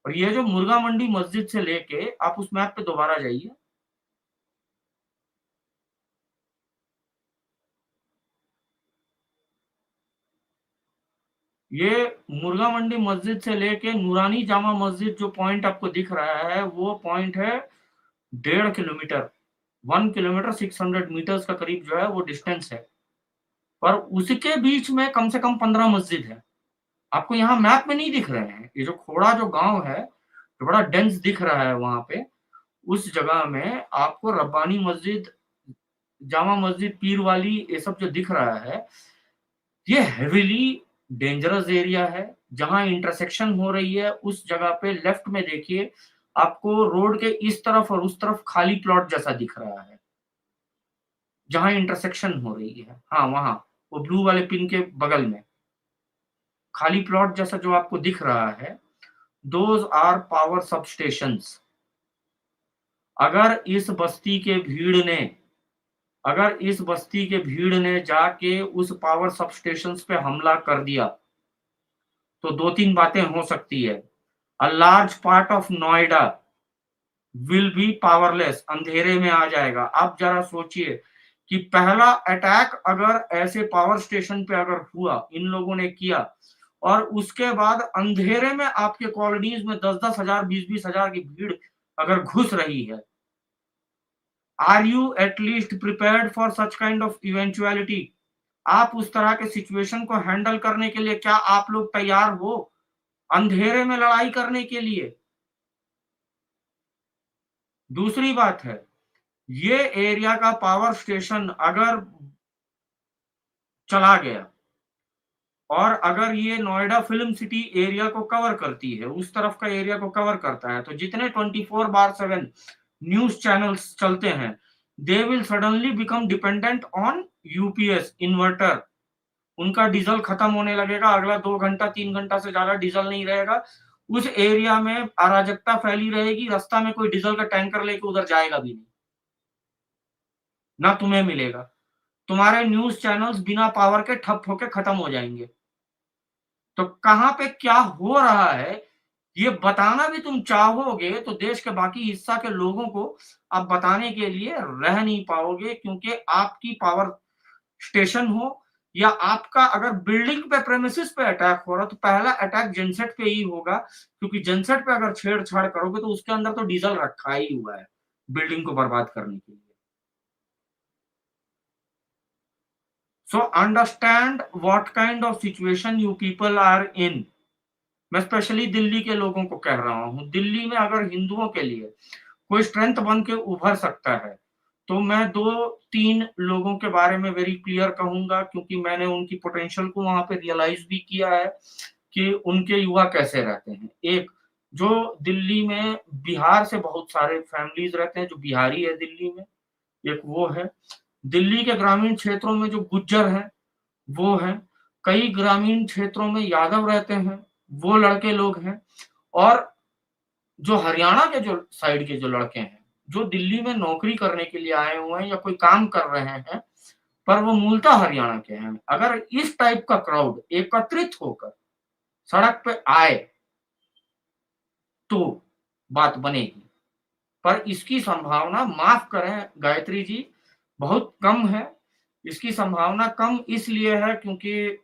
और ये जो मुर्गा मंडी मस्जिद से लेके, आप उस मैप पे दोबारा जाइए, ये मुर्गा मंडी मस्जिद से लेके नूरानी जामा मस्जिद जो पॉइंट आपको दिख रहा है, वो पॉइंट है 1.5 किलोमीटर, 1 किलोमीटर 600 मीटर्स का करीब जो है वो डिस्टेंस है। पर उसके बीच में कम से कम 15 मस्जिद है, आपको यहाँ मैप में नहीं दिख रहे हैं। ये जो खोड़ा जो गांव है, जो बड़ा डेंस दिख रहा है वहां पे, उस जगह में आपको रब्बानी मस्जिद, जामा मस्जिद, पीर वाली, ये सब जो दिख रहा है, ये हेविली डेंजरस एरिया है। जहां इंटरसेक्शन हो रही है उस जगह पे लेफ्ट में देखिए, आपको रोड के इस तरफ और उस तरफ खाली प्लॉट जैसा दिख रहा है, जहां इंटरसेक्शन हो रही है। हाँ, वहां वो ब्लू वाले पिन के बगल में खाली प्लॉट जैसा जो आपको दिख रहा है, दोज आर पावर सब स्टेशंस। अगर इस बस्ती के भीड़ ने अगर इस बस्ती के भीड़ ने जाके उस पावर सब स्टेशंस पे हमला कर दिया, तो दो तीन बातें हो सकती है। A large part of Noida will be powerless, अंधेरे में आ जाएगा। आप जरा सोचिए कि पहला अटैक अगर ऐसे पावर स्टेशन पे अगर हुआ, इन लोगों ने किया, और उसके बाद अंधेरे में आपके कॉलोनीज में 10-10 हजार, 20-20 हजार की भीड़ अगर घुस रही है, are you at least prepared for such kind of eventuality? आप उस तरह के सिचुएशन को हैंडल करने के लिए क्या आप लोग तैयार हो, अंधेरे में लड़ाई करने के लिए? दूसरी बात है, ये एरिया का पावर स्टेशन अगर चला गया और अगर ये नोएडा फिल्म सिटी एरिया को कवर करती है, उस तरफ का एरिया को कवर करता है, तो जितने 24/7 न्यूज चैनल्स चलते हैं, they will suddenly become dependent on UPS inverter. उनका डीजल खत्म होने लगेगा, अगला 2 घंटा 3 घंटा से ज्यादा डीजल नहीं रहेगा। उस एरिया में अराजकता फैली रहेगी, रास्ता में कोई डीजल का टैंकर लेके उधर जाएगा भी नहीं, ना तुम्हें मिलेगा। तुम्हारे न्यूज चैनल्स बिना पावर के ठप होके खत्म हो जाएंगे। तो कहां पे क्या हो रहा है ये बताना भी तुम चाहोगे तो देश के बाकी हिस्सा के लोगों को आप बताने के लिए रह नहीं पाओगे, क्योंकि आपकी पावर स्टेशन हो या आपका अगर बिल्डिंग पे प्रेमिसेस पे अटैक हो रहा, तो पहला अटैक जनसेट पे ही होगा, क्योंकि जनसेट पे अगर छेड़छाड़ करोगे तो उसके अंदर तो डीजल रखा ही हुआ है बिल्डिंग को बर्बाद करने के लिए। So understand what kind of situation you people are in. मैं स्पेशली दिल्ली के लोगों को कह रहा हूं, दिल्ली में अगर हिंदुओं के लिए कोई स्ट्रेंथ बन के उभर सकता है, तो मैं 2-3 लोगों के बारे में वेरी क्लियर कहूंगा, क्योंकि मैंने उनकी पोटेंशियल को वहां पे रियलाइज भी किया है कि उनके युवा कैसे रहते हैं। एक, जो दिल्ली में बिहार से बहुत सारे फैमिलीज रहते हैं, जो बिहारी है दिल्ली में, एक वो है। दिल्ली के ग्रामीण क्षेत्रों में जो गुज्जर हैं वो हैं। कई ग्रामीण क्षेत्रों में यादव रहते हैं, वो लड़के लोग हैं। और जो हरियाणा के जो साइड के जो लड़के हैं, जो दिल्ली में नौकरी करने के लिए आए हुए हैं या कोई काम कर रहे हैं, पर वो मूलतः हरियाणा के हैं, अगर इस टाइप का क्राउड एकत्रित होकर सड़क पे आए तो बात बनेगी। पर इसकी संभावना, माफ करें गायत्री जी, बहुत कम है। इसकी संभावना कम इसलिए है क्योंकि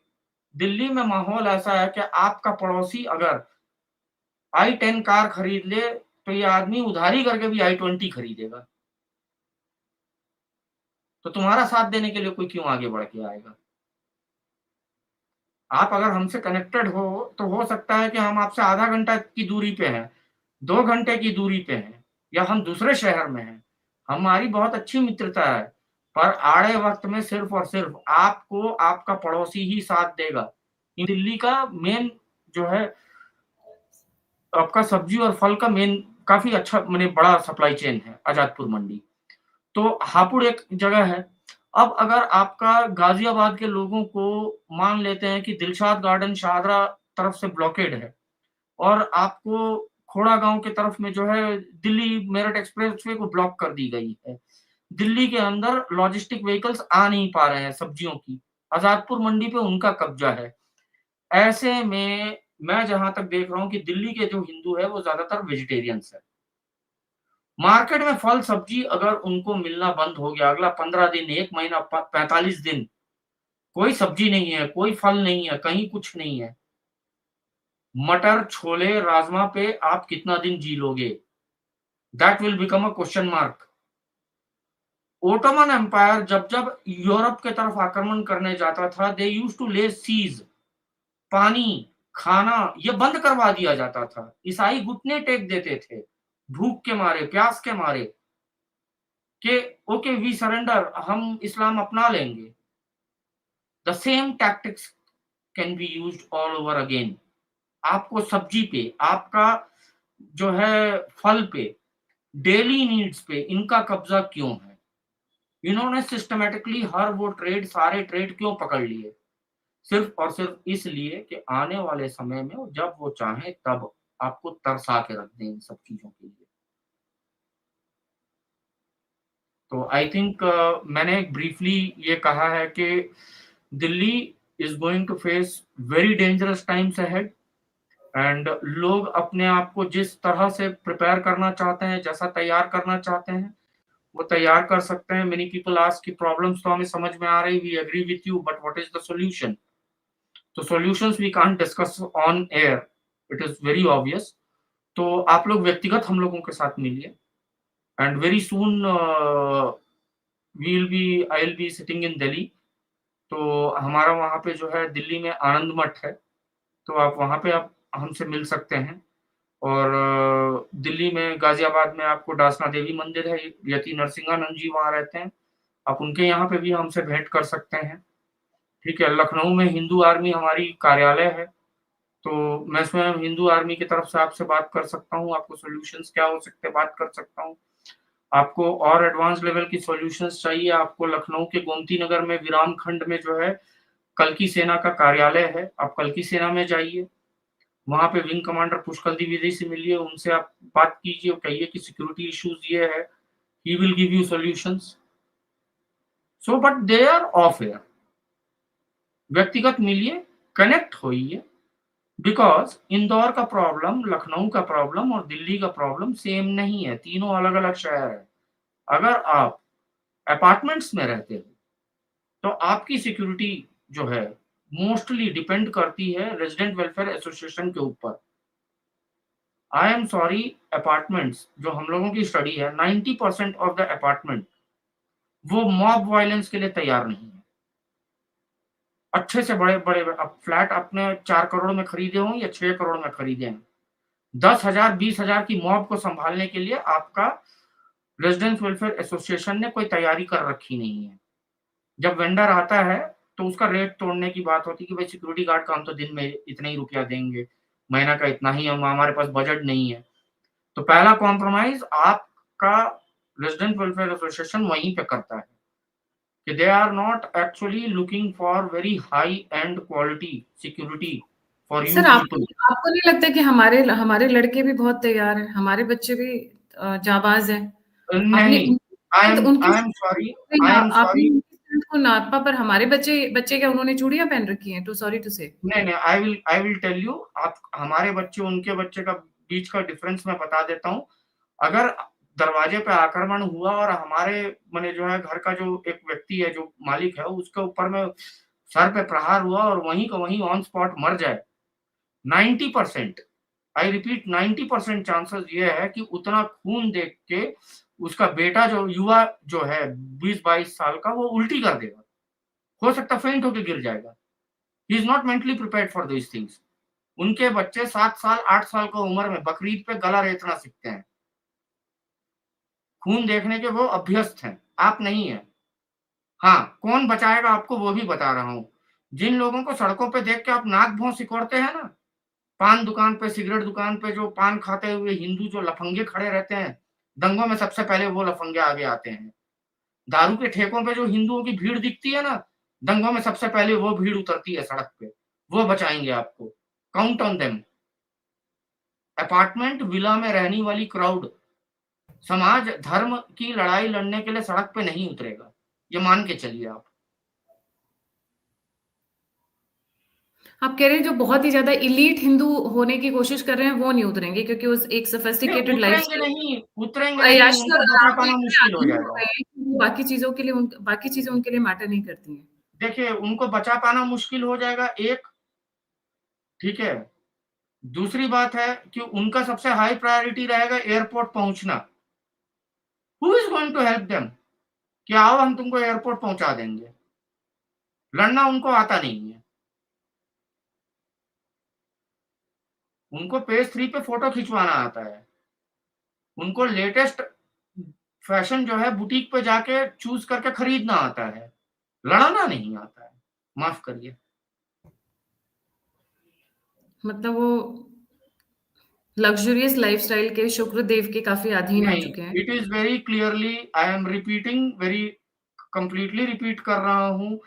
दिल्ली में माहौल ऐसा है कि आपका पड़ोसी अगर i10 कार खरीद ले तो ये आदमी उधारी करके भी i20 खरीदेगा। तो तुम्हारा साथ देने के लिए कोई क्यों आगे बढ़ के आएगा? आप अगर हमसे कनेक्टेड हो तो हो सकता है कि हम आपसे आधा घंटा की दूरी पे हैं, 2 घंटे की दूरी पे हैं, या हम दूसरे शहर में हैं, हमारी बहुत अच्छी मित्रता है, पर आड़े वक्त में सिर्फ और सिर्फ आपको आपका पड़ोसी ही साथ देगा। दिल्ली का मेन जो है आपका सब्जी और फल का मेन काफी अच्छा माने बड़ा सप्लाई चेन है आजादपुर मंडी। तो हापुड़ एक जगह है। अब अगर आपका गाजियाबाद के लोगों को मान लेते हैं कि दिलशाद गार्डन शाहदरा तरफ से ब्लॉकेड है और आपको खोड़ा गांव के तरफ में जो है दिल्ली मेरठ एक्सप्रेसवे को ब्लॉक कर दी गई है। दिल्ली के अंदर लॉजिस्टिक व्हीकल्स आ नहीं पा रहे हैं सब्जियों की, आजादपुर मंडी पे उनका कब्जा है। ऐसे में मैं जहां तक देख रहा हूं कि दिल्ली के जो हिंदू है वो ज्यादातर वेजिटेरियंस है। मार्केट में फल सब्जी अगर उनको मिलना बंद हो गया, अगला 15 दिन, 1 महीना, 45 दिन कोई सब्जी नहीं है, कोई फल नहीं है, कहीं कुछ नहीं है, मटर छोले राजमा पे आप कितना दिन जी लोगे? That will become a question mark. Ottoman Empire जब जब यूरोप के तरफ आक्रमण करने जाता था, they used to lay siege, पानी, खाना ये बंद करवा दिया जाता था। ईसाई घुटने टेक देते थे भूख के मारे, प्यास के मारे, कि ओके वी सरेंडर, हम इस्लाम अपना लेंगे। The same tactics can be used all over again. आपको सब्जी पे, आपका जो है फल पे, डेली नीड्स पे इनका कब्जा क्यों है? इन्होंने सिस्टमैटिकली हर वो ट्रेड, सारे ट्रेड क्यों पकड़ लिए? सिर्फ और सिर्फ इसलिए कि आने वाले समय में जब वो चाहें तब आपको तरसा के रख दें इन सब चीज़ों के लिए। तो आई थिंक मैंने ब्रीफली ये कहा है कि Delhi is going to face very dangerous times ahead, and लोग अपने आप को जिस तरह से प्रिपेयर करना चाहते हैं, जैसा तैयार करना चाहते हैं, वो तैयार कर सकते हैं। मेनी पीपल आस्क कि प्रॉब्लम्स तो हमें समझ में आ रही, we agree with you, but what is the solution? तो solutions we can't discuss on air, it is very obvious. तो आप लोग व्यक्तिगत हम लोगों के साथ मिलिए, and very soon I will be sitting in Delhi. तो हमारा वहाँ पे जो है दिल्ली में आनंद मठ है, तो आप वहाँ पे आप हमसे मिल सकते हैं। और दिल्ली में गाज़ियाबाद में आपको डासना देवी मंदिर है, यति नरसिंहानंद जी वहाँ रहते हैं, आप उनके यहाँ पे भी हमसे भेंट कर सकते हैं, ठीक है? लखनऊ में हिंदू आर्मी हमारी कार्यालय है, तो मैं स्वयं हिंदू आर्मी की तरफ से आपसे बात कर सकता हूँ, आपको सॉल्यूशंस क्या हो सकते हैं बात कर सकता हूँ। आपको और एडवांस लेवल की सॉल्यूशंस चाहिए, आपको लखनऊ के गोमती नगर में विराम खंड में जो है कल्की सेना का कार्यालय है, आप कल्की सेना में जाइए, वहाँ पे विंग कमांडर पुष्कर द्विवेदी से मिलिए, उनसे आप बात कीजिए, कहिए कि सिक्योरिटी इश्यूज ये है, he will give you solutions. So but they are of air, व्यक्तिगत मिलिए, कनेक्ट होइए, बिकॉज इंदौर का प्रॉब्लम, लखनऊ का प्रॉब्लम और दिल्ली का प्रॉब्लम सेम नहीं है, तीनों अलग अलग शहर है। अगर आप अपार्टमेंट्स में रहते हो तो आपकी सिक्योरिटी जो है मोस्टली डिपेंड करती है रेजिडेंट वेलफेयर एसोसिएशन के ऊपर। आई एम सॉरी, अपार्टमेंट्स जो हम लोगों की स्टडी है, 90% ऑफ द अपार्टमेंट वो मॉब वायलेंस के लिए तैयार नहीं है। अच्छे से बड़े बड़े अब फ्लैट आपने 4 करोड़ में खरीदे हों या 6 करोड़ में खरीदे हैं, 10,000 20,000 की मॉब को संभालने के लिए आपका रेजिडेंट वेलफेयर एसोसिएशन ने कोई तैयारी कर रखी नहीं है। जब वेंडर आता है तो उसका रेट तोड़ने की बात होती है कि भाई सिक्योरिटी गार्ड का हम तो दिन में इतना ही रुपया देंगे, महीना का इतना ही, हम हमारे पास बजट नहीं है। तो पहला कॉम्प्रोमाइज आपका रेजिडेंट वेलफेयर एसोसिएशन वहीं पे करता है कि they are not actually looking for very high end quality security for you sir, आपको पीपल। आपको नहीं लगता कि हमारे हमारे लड़के भी बहुत तैयार हैं, हमारे बच्चे भी जाबाज हैं? आपने नहीं, उनकी आई एम सॉरी, आई एम आपने सॉरी। उनकी strength को नापा, पर हमारे बच्चे बच्चे क्या, उन्होंने चूड़ियां पहन रखी हैं? टू सॉरी टू से। नहीं, नहीं, आई विल टेल यू, आप हमारे बच्चे, उनके बच्चे का बीच का डिफरेंस मैं बता देता हूँ। अगर दरवाजे पे आक्रमण हुआ और हमारे माने जो है घर का जो एक व्यक्ति है, जो मालिक है, उसके ऊपर में सर पे प्रहार हुआ और वहीं का वहीं ऑन स्पॉट मर जाए, 90%, आई रिपीट 90% चांसेस ये है कि उतना खून देख के उसका बेटा जो युवा जो है 20-22 साल का, वो उल्टी कर देगा। हो सकता है फेंट होके गिर जाएगा। He is not mentally prepared for these things. उनके बच्चे 7 साल 8 साल की उम्र में बकरीद पे गला रेतना सीखते हैं। खून देखने के वो अभ्यस्त हैं, आप नहीं हैं। हाँ, कौन बचाएगा आपको वो भी बता रहा हूँ। जिन लोगों को सड़कों पे देख के आप नाक भौं सिकोड़ते हैं ना, पान दुकान पे, सिगरेट दुकान पे जो पान खाते हुए हिंदू जो लफंगे खड़े रहते हैं, दंगों में सबसे पहले वो लफंगे आगे आते हैं। दारू के ठेकों पे जो हिंदुओं की भीड़ दिखती है ना, दंगों में सबसे पहले वो भीड़ उतरती है सड़क पे। वो बचाएँगे आपको। Count on them. Apartment, villa में रहने वाली क्राउड समाज धर्म की लड़ाई लड़ने के लिए सड़क पे नहीं उतरेगा, ये मान के चलिए आप। आप कह रहे हैं जो बहुत ही ज्यादा इलीट हिंदू होने की कोशिश कर रहे हैं वो नहीं उतरेंगे, क्योंकि उस एक नहीं, सोफिस्टिकेटेड उतरेंगे लाइफस्टाइल। नहीं, उतरेंगे नहीं, यश उनको सर, बचा आप तो पाना इतने मुश्किल हो आदमी हो जाएगा। गए हैं कि वो बाकी चीजें उनके लिए मैटर नहीं करती हैं। देखिए, उनको बचा पाना मुश्किल हो जाएगा, एक, ठीक है? दूसरी बात है कि उनका सबसे हाई प्रायोरिटी रहेगा एयरपोर्ट पहुंचना। Who is going to help them? कि आओ हम तुमको एयरपोर्ट पहुंचा देंगे। लड़ना उनको आता नहीं है। उनको पेज 3 पे फोटो खिंचवाना आता है। उनको लेटेस्ट फैशन जो है बुटीक पे जाके चूज़ करके खरीदना आता है। लड़ना नहीं आता है। माफ़ करिए। मतलब वो लग्जरियस लाइफस्टाइल के शुक्रदेव के काफी अधीन हो नहीं, चुके हैं। It is very clearly, I am repeating very completely repeat कर रहा हूँ,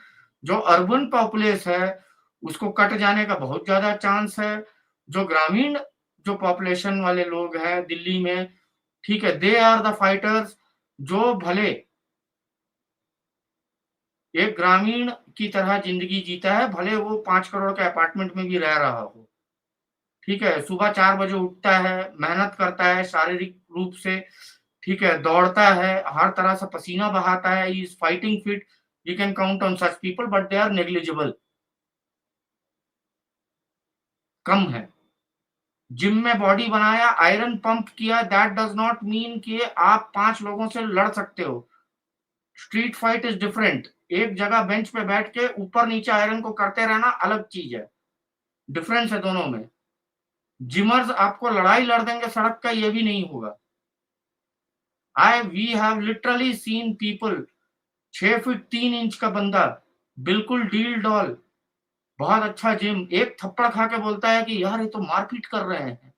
जो अर्बन पॉपुलेस है उसको कट जाने का बहुत ज्यादा चांस है। जो ग्रामीण जो पॉपुलेशन वाले लोग हैं दिल्ली में, ठीक है, दे आर द फाइटर्स। जो भले एक ग्रामीण की तरह जिंदगी जीता है, भले वो 5 करोड़ के अपार्टमेंट में भी रह रहा हो, ठीक है, सुबह 4 बजे उठता है, मेहनत करता है शारीरिक रूप से, ठीक है, दौड़ता है, हर तरह से पसीना बहाता है, he is fighting fit. You can count on such people but they are negligible, कम है। जिम में बॉडी बनाया, आयरन पंप किया, दैट डज नॉट मीन कि आप 5 लोगों से लड़ सकते हो। Street fight is different. एक जगह बेंच पे बैठ के ऊपर नीचे आयरन को करते रहना अलग चीज है, डिफरेंस है दोनों में। जिमर्स आपको लड़ाई लड़ देंगे सड़क का, ये भी नहीं होगा। We have literally seen people, 6 feet 3 inch का बंदा, बिल्कुल डील डॉल, बहुत अच्छा जिम, एक थप्पड़ खा के बोलता है कि यार ये तो मारपीट कर रहे हैं,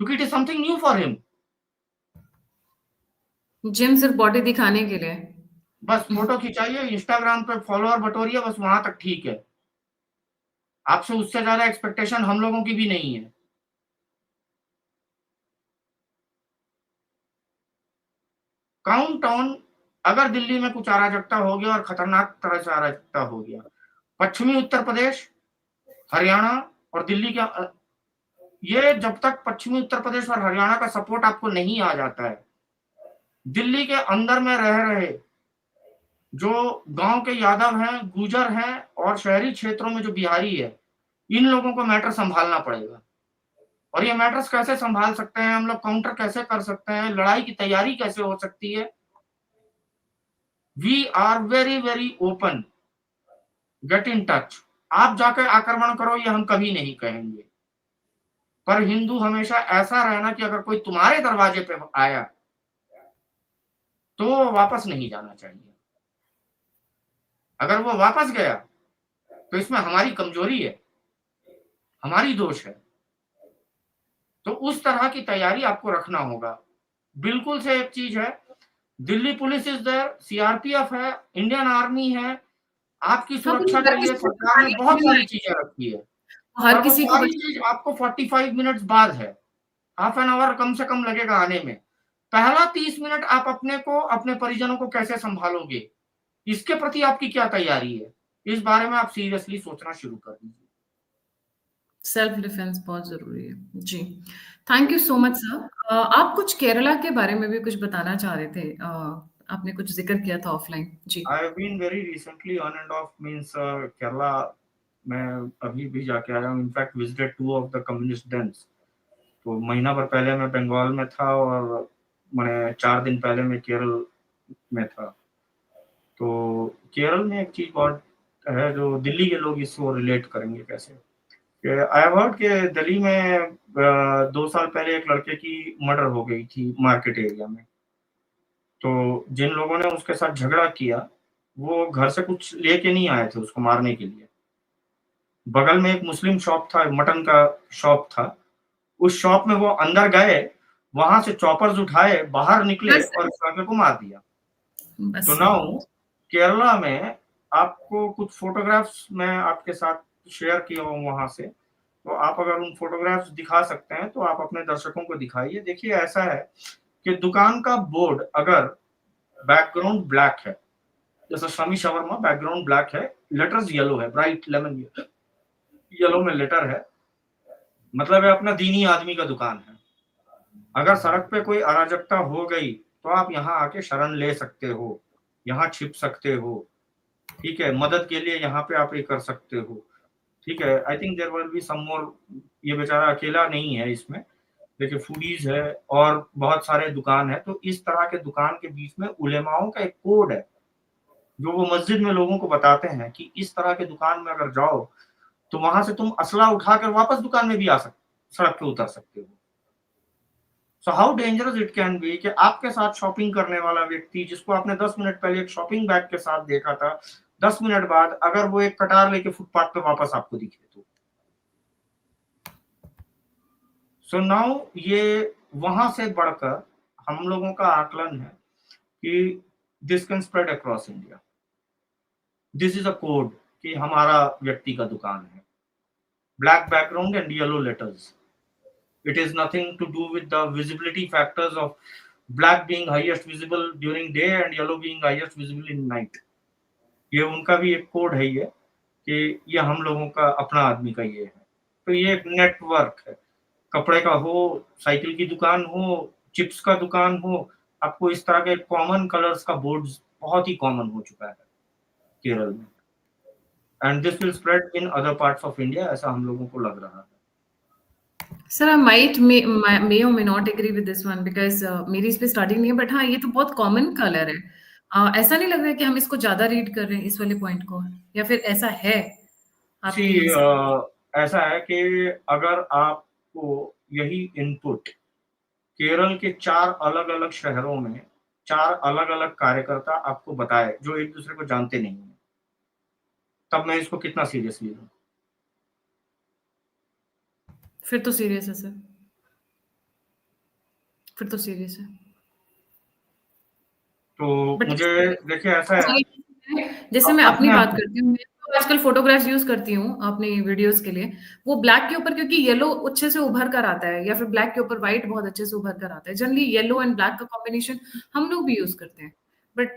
क्योंकि it is something new for him. Gym सिर्फ बॉडी दिखाने के लिए। बस फोटो खिंचाइए, इंस्टाग्राम पे फॉलोअर बटोरिए, बस वहां तक ठीक है। आपसे उससे ज्यादा एक्सपेक्टेशन हम लोगों की भी नहीं है। काउंट ऑन, अगर दिल्ली में कुछ अराजकता हो गया और खतरनाक तरह से अराजकता हो गया, पश्चिमी उत्तर प्रदेश, हरियाणा और दिल्ली के, ये जब तक पश्चिमी उत्तर प्रदेश और हरियाणा का सपोर्ट आपको नहीं आ जाता है, दिल्ली के अंदर में रह रहे जो गांव के यादव हैं, गुर्जर हैं, और शहरी क्षेत्रों में जो बिहारी है, इन लोगों को मैटर संभालना पड़ेगा। और ये मैटर्स कैसे संभाल सकते हैं हम लोग, काउंटर कैसे कर सकते हैं, लड़ाई की तैयारी कैसे हो सकती है, we are very very open, get in touch. आप जाकर आक्रमण करो ये हम कभी नहीं कहेंगे, पर हिंदू हमेशा ऐसा रहना कि अगर कोई तुम्हारे दरवाजे पे आया तो वापस नहीं जाना चाहिए। अगर वो वापस गया तो इसमें हमारी कमजोरी है, हमारी दोष है। तो उस तरह की तैयारी आपको रखना होगा। बिल्कुल से एक चीज है, Delhi police is there, CRPF है, इंडियन आर्मी है, आपकी हाँ, सुरक्षा हर के लिए किसी को सरकार ने दिखाने के बहुत लिए सारी आए, चीजें रखी है। हर पर वो किसी को सारी दिखाने। चीज आपको 45 मिनट्स बाद है, हाफ एन आवर कम से कम लगेगा आने में। पहला 30 मिनट आप अपने को, अपने परिजनों को कैसे संभालोगे, इसके प्रति आपकी क्या तैयारी है, इस बारे में आप सीरियसली सोचना शुरू कर दीजिए। सेल्फ डिफेंस बहुत जरूरी है जी। Thank you so much sir. आप कुछ केरला के बारे में भी कुछ बताना चाह रहे थे, आपने कुछ जिक्र किया था ऑफलाइन जी। I have been very recently on and off, means Kerala मैं अभी भी जाके आया हूँ, in fact visited 2 of the communist dens. तो महीना भर पहले मैं बंगाल में था और मैंने 4 दिन पहले मैं केरल में था। तो केरल में एक चीज बहुत है जो दिल्ली के लोग इसको रिलेट करेंगे कैसे, आई हैव हर्ड कि दिल्ली में 2 साल पहले एक लड़के की मर्डर हो गई थी मार्केट एरिया में। तो जिन लोगों ने उसके साथ झगड़ा किया वो घर से कुछ लेके नहीं आए थे उसको मारने के लिए। बगल में एक मुस्लिम शॉप था, मटन का शॉप था, उस शॉप में वो अंदर गए, वहां से चॉपर्स उठाए, बाहर निकले बस और इस लड़के को मार दिया। तो बस नाउ केरला में आपको कुछ फोटोग्राफ्स मैं आपके साथ शेयर किया हूँ वहां से, तो आप अगर उन फोटोग्राफ्स दिखा सकते हैं तो आप अपने दर्शकों को दिखाइए। देखिए ऐसा है कि दुकान का बोर्ड अगर बैकग्राउंड ब्लैक है, जैसे शमी शवर्मा बैकग्राउंड ब्लैक है, लेटर्स येलो है, ब्राइट लेमन येलो में लेटर है, मतलब है अपना दीनी आदमी का दुकान है। अगर सड़क पे कोई अराजकता हो गई तो आप यहाँ आके शरण ले सकते हो, यहाँ छिप सकते हो, ठीक है, मदद के लिए यहाँ पे आप ये कर सकते हो, ठीक है। I think there will be some more, ये बेचारा अकेला नहीं है इसमें, देखिए फूडीज है और बहुत सारे दुकान है। तो इस तरह के दुकान के बीच में उलेमाओं का एक कोड है जो वो मस्जिद में लोगों को बताते हैं कि इस तरह के दुकान में अगर जाओ तो वहां से तुम असला उठाकर वापस दुकान में भी आ सकते, सड़क पे उतर सकते हो। So how dangerous it can be कि आपके साथ शॉपिंग करने वाला व्यक्ति जिसको आपने 10 मिनट पहले एक शॉपिंग बैग के साथ देखा था, 10 मिनट बाद अगर वो एक कटार लेके फुटपाथ पे वापस आपको दिखे तो सो नाउ ये वहां से बढ़कर हम लोगों का आकलन है कि this can spread across India. This is a code कि हमारा व्यक्ति का दुकान है, black background and yellow letters. It is nothing to do with the visibility factors of black being highest visible during day and yellow being highest visible in night। ये उनका भी एक कोड है ये, कि ये हम लोगों का अपना आदमी का ये है। तो ये एक नेटवर्क है, कपड़े का हो, साइकिल की दुकान हो, चिप्स का दुकान हो, आपको इस तरह के कॉमन कलर्स का बोर्ड्स बहुत ही कॉमन हो चुका है केरल में। And this will spread in other parts of India, ऐसा हम लोगों को लग रहा है। Sir I may or may not agree with this one because मेरी इस पे स्टार्टिंग नहीं है, बट हाँ ये तो बहुत कॉमन कलर है। ऐसा नहीं लग रहा है कि हम इसको ज्यादा रीड कर रहे हैं इस वाले पॉइंट को, या फिर ऐसा है सी आपके हिसाब? ऐसा है कि अगर आपको यही इनपुट केरल के 4 अलग-अलग शहरों में 4 अलग-अलग कार्यकर्ता आपको बताए जो एक दूसरे को जानते नहीं है, तब मैं इसको कितना सीरियसली लूं। फिर तो सीरियस है सर, फिर तो सीरियस है। तो बट मुझे देखिए ऐसा है, जैसे मैं अपनी अपने बात करती हूँ, मैं तो आजकल फोटोग्राफ्स यूज करती हूँ अपनी वीडियोस के लिए। वो ब्लैक के ऊपर, क्योंकि येलो अच्छे से उभर कर आता है, या फिर ब्लैक के ऊपर व्हाइट बहुत अच्छे से उभर कर आता है। जनरली येलो एंड ब्लैक का कॉम्बिनेशन हम लोग भी यूज करते हैं, बट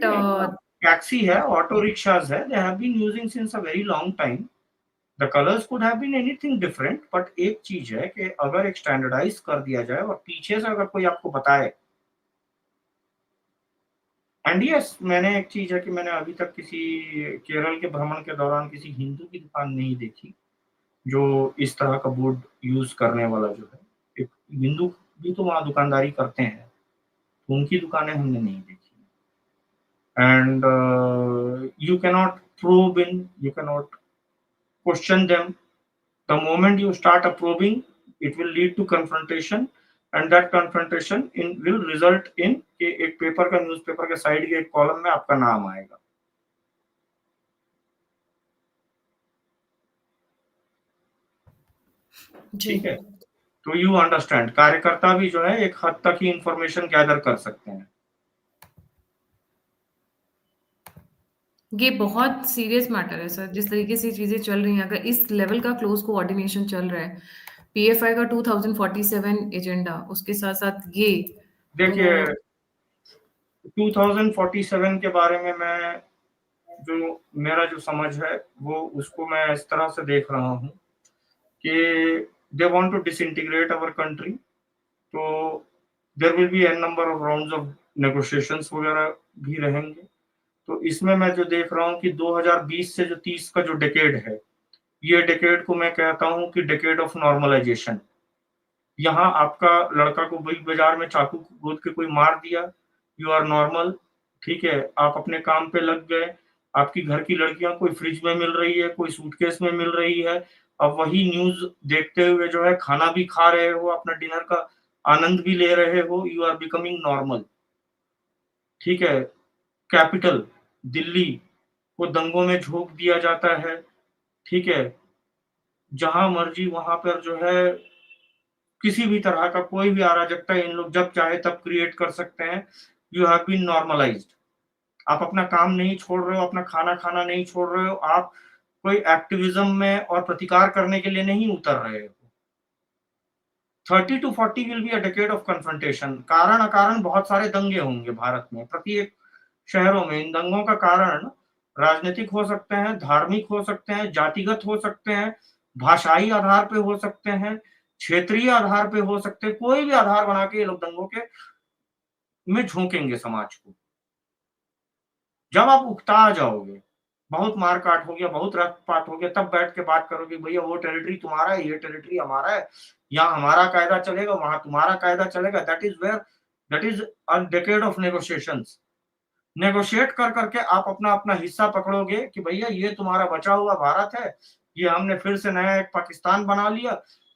टैक्सी है, ऑटो रिक्शाज है, they have been using since a very long time. The colours could have been anything different, but एक चीज है कि अगर एक स्टैंडर्डाइज कर दिया जाए और पीछे से अगर कोई आपको बताए। एंड यस, मैंने एक चीज है कि मैंने अभी तक किसी केरल के भ्रमण के दौरान किसी हिंदू की दुकान नहीं देखी जो इस तरह का बोर्ड यूज करने वाला जो है। एक हिंदू भी तो वहाँ दुकानदारी करते हैं, तो उनकी दुकानें हमने नहीं देखी। And you cannot probe in, you cannot question them. The moment you start a probing, it will lead to confrontation, and that confrontation in will result in कि एक पेपर का, न्यूज़पेपर के साइड के एक कॉलम में आपका नाम आएगा। जी, ठीक है, तो यू अंडरस्टैंड, कार्यकर्ता भी जो है एक हद तक ही इंफॉर्मेशन गैदर कर सकते हैं। ये बहुत सीरियस मैटर है सर। जिस तरीके से चीजें चल रही हैं, अगर इस लेवल का क्लोज कोऑर्डिनेशन चल रहा है, पीएफआई का 2047 एजेंडा, उसके साथ साथ ये, देखिए तो 2047 के बारे में मैं जो मेरा जो समझ है वो उसको मैं इस तरह से देख रहा हूँ कि they want to disintegrate our country. तो there will be an number of rounds of negotiations वगैरह भी रहेंगे। तो इसमें मैं जो देख रहा हूँ कि 2020 से जो 30 का जो डेकेड है, ये डेकेड को मैं कहता हूँ कि डेकेड ऑफ नॉर्मलाइजेशन। यहाँ आपका लड़का को बिग बाजार में चाकू गोद के कोई मार दिया, यू आर नॉर्मल, ठीक है, आप अपने काम पे लग गए। आपकी घर की लड़कियां कोई फ्रिज में मिल रही है, कोई सूटकेस में मिल रही है। अब वही न्यूज देखते हुए जो है खाना भी खा रहे हो, अपना डिनर का आनंद भी ले रहे हो, यू आर बिकमिंग नॉर्मल। ठीक है, कैपिटल दिल्ली को दंगों में झोंक दिया जाता है। ठीक है, जहां मर्जी वहां पर जो है किसी भी तरह का कोई भी अराजकता इन लोग जब चाहे तब क्रिएट कर सकते हैं। You have been normalised. आप अपना काम नहीं छोड़ रहे हो, अपना खाना खाना नहीं छोड़ रहे हो, आप कोई एक्टिविज्म में और प्रतिकार करने के लिए नहीं उतर रहे हो। 30 to 40 will be a decade of confrontation. कारण अकारण बहुत सारे दंगे होंगे भारत में, प्रत्येक शहरों में। इन दंगों का कारण राजनीतिक हो सकते हैं, धार्मिक हो सकते हैं, जातिगत हो सकते हैं, भाषाई आधार पे हो सकते हैं, क्षेत्रीय आधार पे हो सकते हैं। कोई भी आधार बना के ये लोग दंगों के में झोंकेंगे समाज को। जब आप उकता जाओगे, बहुत मारकाट हो गया, बहुत रक्तपात हो गया, तब बैठ के बात करोगे भैया वो टेरिटरी तुम्हारा है, ये टेरिटरी हमारा है, यहाँ हमारा कायदा चलेगा, वहां तुम्हारा कायदा चलेगा। That is a decade of negotiations. Negotiate कर करके आप अपना अपना हिस्सा पकड़ोगे कि भैया ये तुम्हारा बचा हुआ भारत है, ये हमने फिर से नया एक पाकिस्तान बना लिया।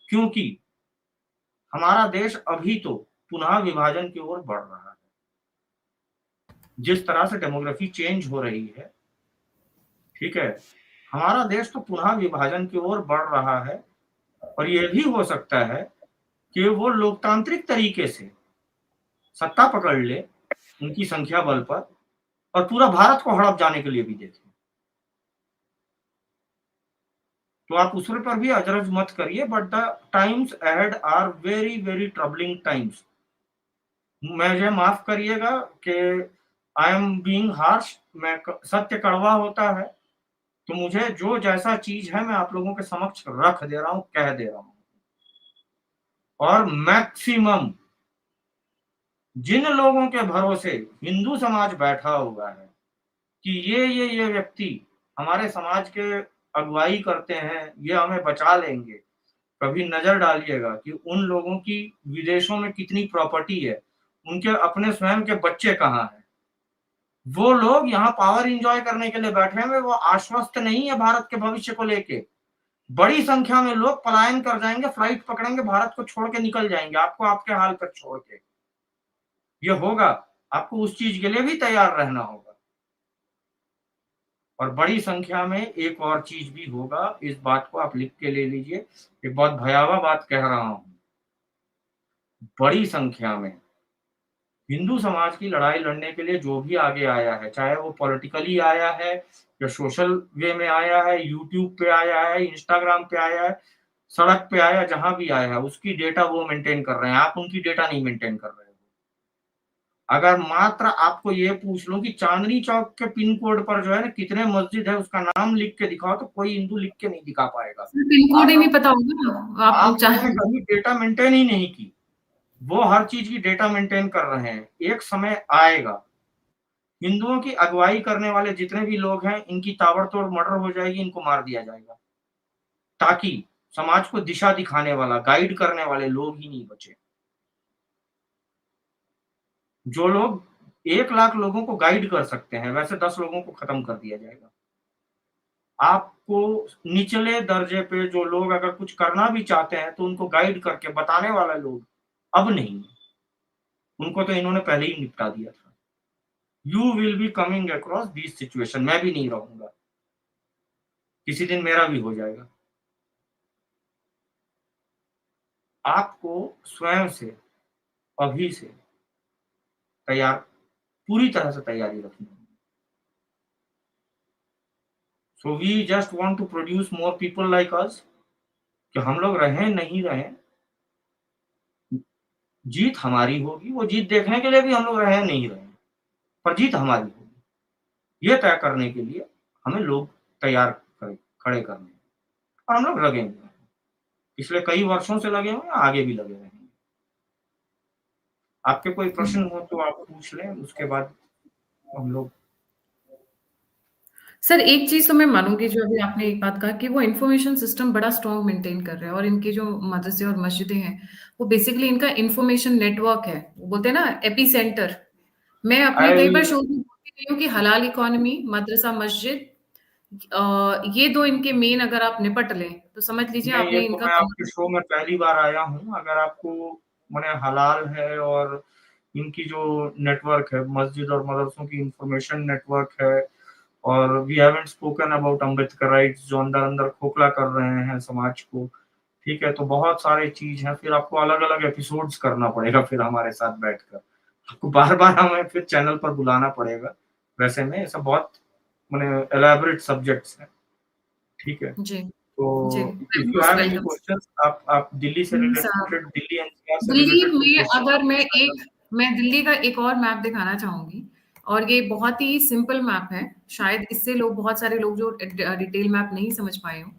क्योंकि हमारा देश अभी तो पुनः विभाजन की ओर बढ़ रहा है। जिस तरह से डेमोग्राफी चेंज हो रही है, ठीक है, हमारा देश तो पुनः विभाजन की ओर बढ़ रहा है। और ये भी हो सकता है कि वो लोकतांत्रिक तरीके से सत्ता पकड़ ले उनकी संख्या बल पर, और पूरा भारत को हड़प जाने के लिए भी देखें। तो आप उस पर भी अजरज मत करिए, but the times ahead are very very troubling times. मुझे माफ करिएगा कि आई एम बीइंग हार्श, मैं सत्य कड़वा होता है, तो मुझे जो जैसा चीज है मैं आप लोगों के समक्ष रख दे रहा हूं, कह दे रहा हूं। और मैक्सिमम जिन लोगों के भरोसे हिंदू समाज बैठा हुआ है कि ये व्यक्ति हमारे समाज के अगुवाई करते हैं, ये हमें बचा लेंगे, कभी नजर डालिएगा कि उन लोगों की विदेशों में कितनी प्रॉपर्टी है, उनके अपने स्वयं के बच्चे कहाँ हैं। वो लोग यहाँ पावर एंजॉय करने के लिए बैठे हैं, वो आश्वस्त नहीं है भारत के भविष्य को लेके। बड़ी संख्या में लोग पलायन कर जाएंगे, फ्लाइट पकड़ेंगे, भारत को छोड़ के निकल जाएंगे, आपको आपके हाल पर छोड़ के। ये होगा, आपको उस चीज के लिए भी तैयार रहना होगा। और बड़ी संख्या में एक और चीज भी होगा, इस बात को आप लिख के ले लीजिए, एक बहुत भयावह बात कह रहा हूं। बड़ी संख्या में हिंदू समाज की लड़ाई लड़ने के लिए जो भी आगे आया है, चाहे वो पॉलिटिकली आया है या सोशल वे में आया है, यूट्यूब पे आया है, इंस्टाग्राम पे आया है, सड़क पे आया, जहां भी आया है, उसकी डेटा वो मेंटेन कर रहे हैं, आप उनकी डेटा नहीं मेंटेन कर रहे हो। अगर मात्र आपको ये पूछ लो कि चांदनी चौक के पिन कोड पर जो है ना कितने मस्जिद है, उसका नाम लिख के दिखाओ, तो कोई हिंदू लिख के नहीं दिखा पाएगा। पिन कोड ही आप नहीं पता होगा आप आप लोगों चाहे। ने कभी डेटा मेंटेन ही नहीं की। वो हर चीज की डेटा मेंटेन कर रहे हैं। एक समय आएगा, हिंदुओं की अगुवाई करने वाले जितने भी लोग हैं, इनकी ताबड़तोड़ मर्डर हो जाएगी, इनको मार दिया जाएगा, ताकि समाज को दिशा दिखाने वाला, गाइड करने वाले लोग ही नहीं बचे। जो लोग 1 लाख लोगों को गाइड कर सकते हैं, वैसे 10 लोगों को खत्म कर दिया जाएगा। आपको निचले दर्जे पे जो लोग अगर कुछ करना भी चाहते हैं, तो उनको गाइड करके बताने वाला लोग अब नहीं, उनको तो इन्होंने पहले ही निपटा दिया था। You will be coming across this situation, मैं भी नहीं रहूंगा, किसी दिन मेरा भी हो जाएगा। आपको स्वयं से अभी से तैयार, पूरी तरह से तैयारी रखनी है। So we just want to produce more people like us, कि हम लोग रहें नहीं रहें, जीत हमारी होगी। वो जीत देखने के लिए भी हम लोग रहे नहीं रहे, पर जीत हमारी होगी। ये तय करने के लिए हमें लोग तैयार खड़े करने हैं, और हम लोग लगेंगे। पिछले कई वर्षों से लगे हुए, आगे भी लगे रहेंगे। आपके कोई प्रश्न हो तो आप पूछ लें, उसके बाद हम लोग। सर एक चीज तो मैं मानूंगी, जो अभी आपने एक बात कहा कि वो इन्फॉर्मेशन सिस्टम बड़ा स्ट्रांग मेंटेन कर रहे हैं, और इनके जो मदरसे और मस्जिदें हैं वो बेसिकली इनका इन्फॉर्मेशन नेटवर्क है, वो बोलते हैं ना एपी सेंटर। मैं अपने आई कई बार शो में बोलती रही हूँ कि हलाल इकोनॉमी, मदरसा, मस्जिद, ये दो इनके मेन अगर आप निपट लें तो समझ लीजिए नहीं, ये आपने तो इनका मैं आपके शो में पहली बार आया हूँ। अगर आपको मैंने हलाल है और इनकी जो नेटवर्क है, मस्जिद और मदरसों की इंफॉर्मेशन नेटवर्क है, और we haven't spoken about Ambedkar rights, जो अंदर अंदर खोखला कर रहे हैं समाज को, ठीक है, तो बहुत सारे चीज हैं। फिर आपको अलग अलग एपिसोड्स करना पड़ेगा फिर हमारे साथ बैठकर, आपको बार बार हमें फिर चैनल पर बुलाना पड़ेगा। वैसे में ऐसा बहुत मैंने एलैबोरेट सब्जेक्ट्स हैं, ठीक है। जी तो जी, if you have any welcome. Questions, आप दिल्ली से रिलेटेड, दिल्ली एनसीआर से दिल्ली रिलेटेड कोई में क्वेश्चन अगर पूछना चाहते हैं? मैं दिल्ली का एक और मैप दिखाना चाहूंगी, और ये बहुत ही सिंपल मैप है, शायद इससे लोग, बहुत सारे लोग जो डिटेल मैप नहीं समझ पाए हो,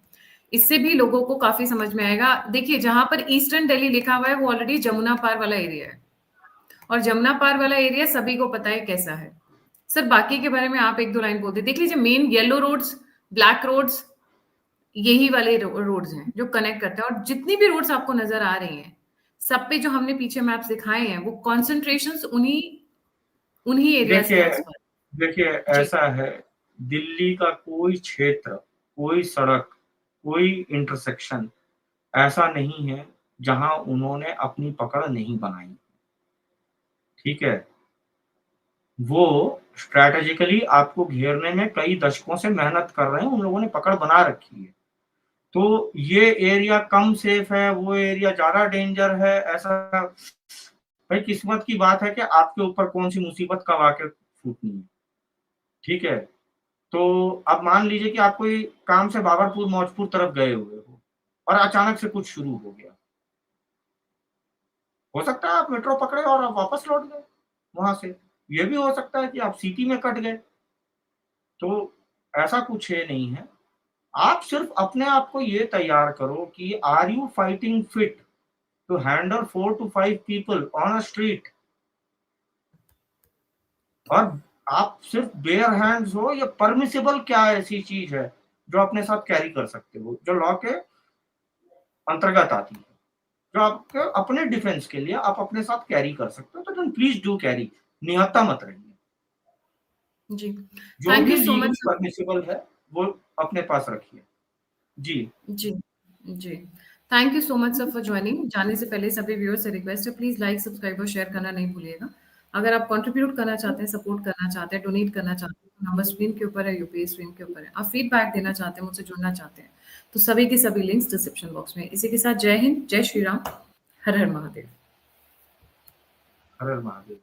इससे भी लोगों को काफी समझ में आएगा। देखिए जहां पर ईस्टर्न दिल्ली लिखा हुआ है वो ऑलरेडी जमुना पार वाला एरिया है, और जमुना पार वाला एरिया सभी को पता है कैसा है। सर बाकी के बारे में आप एक दो लाइन बोल दे। देख लीजिए main yellow roads, black roads, यही वाले रोड्स हैं जो कनेक्ट करते हैं, और जितनी भी रोड्स आपको नजर आ रही हैं सब पे जो हमने पीछे मैप्स दिखाए हैं वो कॉन्सेंट्रेशन उन्हीं उन्हीं एरियाज के देखिए आसपास। देखिए जी ऐसा है, दिल्ली का कोई क्षेत्र, कोई सड़क, कोई इंटरसेक्शन ऐसा नहीं है जहां उन्होंने अपनी पकड़ नहीं बनाई, ठीक है। वो स्ट्रैटेजिकली आपको घेरने में कई दशकों से मेहनत कर रहे हैं, उन लोगों ने पकड़ बना रखी है। तो ये एरिया कम सेफ है, वो एरिया ज्यादा डेंजर है, ऐसा भाई किस्मत की बात है कि आपके ऊपर कौन सी मुसीबत कब आके फूटनी है। ठीक है, तो अब मान लीजिए कि आप कोई काम से बाबरपुर मौजपुर तरफ गए हुए हो और अचानक से कुछ शुरू हो गया, हो सकता है आप मेट्रो पकड़े और आप वापस लौट गए वहां से, ये भी हो सकता है कि आप सिटी में कट गए। तो ऐसा कुछ है नहीं है, आप सिर्फ अपने आप को ये तैयार करो कि are you fighting fit to handle 4 to 5 people on a street, और आप सिर्फ बेयर हैंड्स हो, या परमिसिबल क्या ऐसी चीज है जो अपने साथ कैरी कर सकते हो, जो लॉ के अंतर्गत आती है, जो आपके अपने डिफेंस के लिए आप अपने साथ कैरी कर सकते हो, तो देन प्लीज डू कैरी, निहत्था मत रहिए। जी, जो थैंक भी you so legally much. Permissible है वो अपने पास रखिए। जी जी, जी। Thank you so much sir for joining. जाने से पहले सभी व्यूअर्स से रिक्वेस्ट है, प्लीज़ लाइक, सब्सक्राइब और शेयर करना नहीं भूलिएगा। अगर आप कंट्रीब्यूट करना चाहते हैं, सपोर्ट करना चाहते हैं, डोनेट करना चाहते हैं, तो नंबर स्क्रीन के ऊपर है, यूपीआई स्क्रीन के ऊपर है। आप फीडबैक देना चाहते हैं, मुझसे जुड़ना चाहते हैं, तो सभी के सभी लिंक्स डिस्क्रिप्शन बॉक्स में। इसी के साथ जय हिंद, जय श्री राम, हर हर महादेव। हर हर महादेव।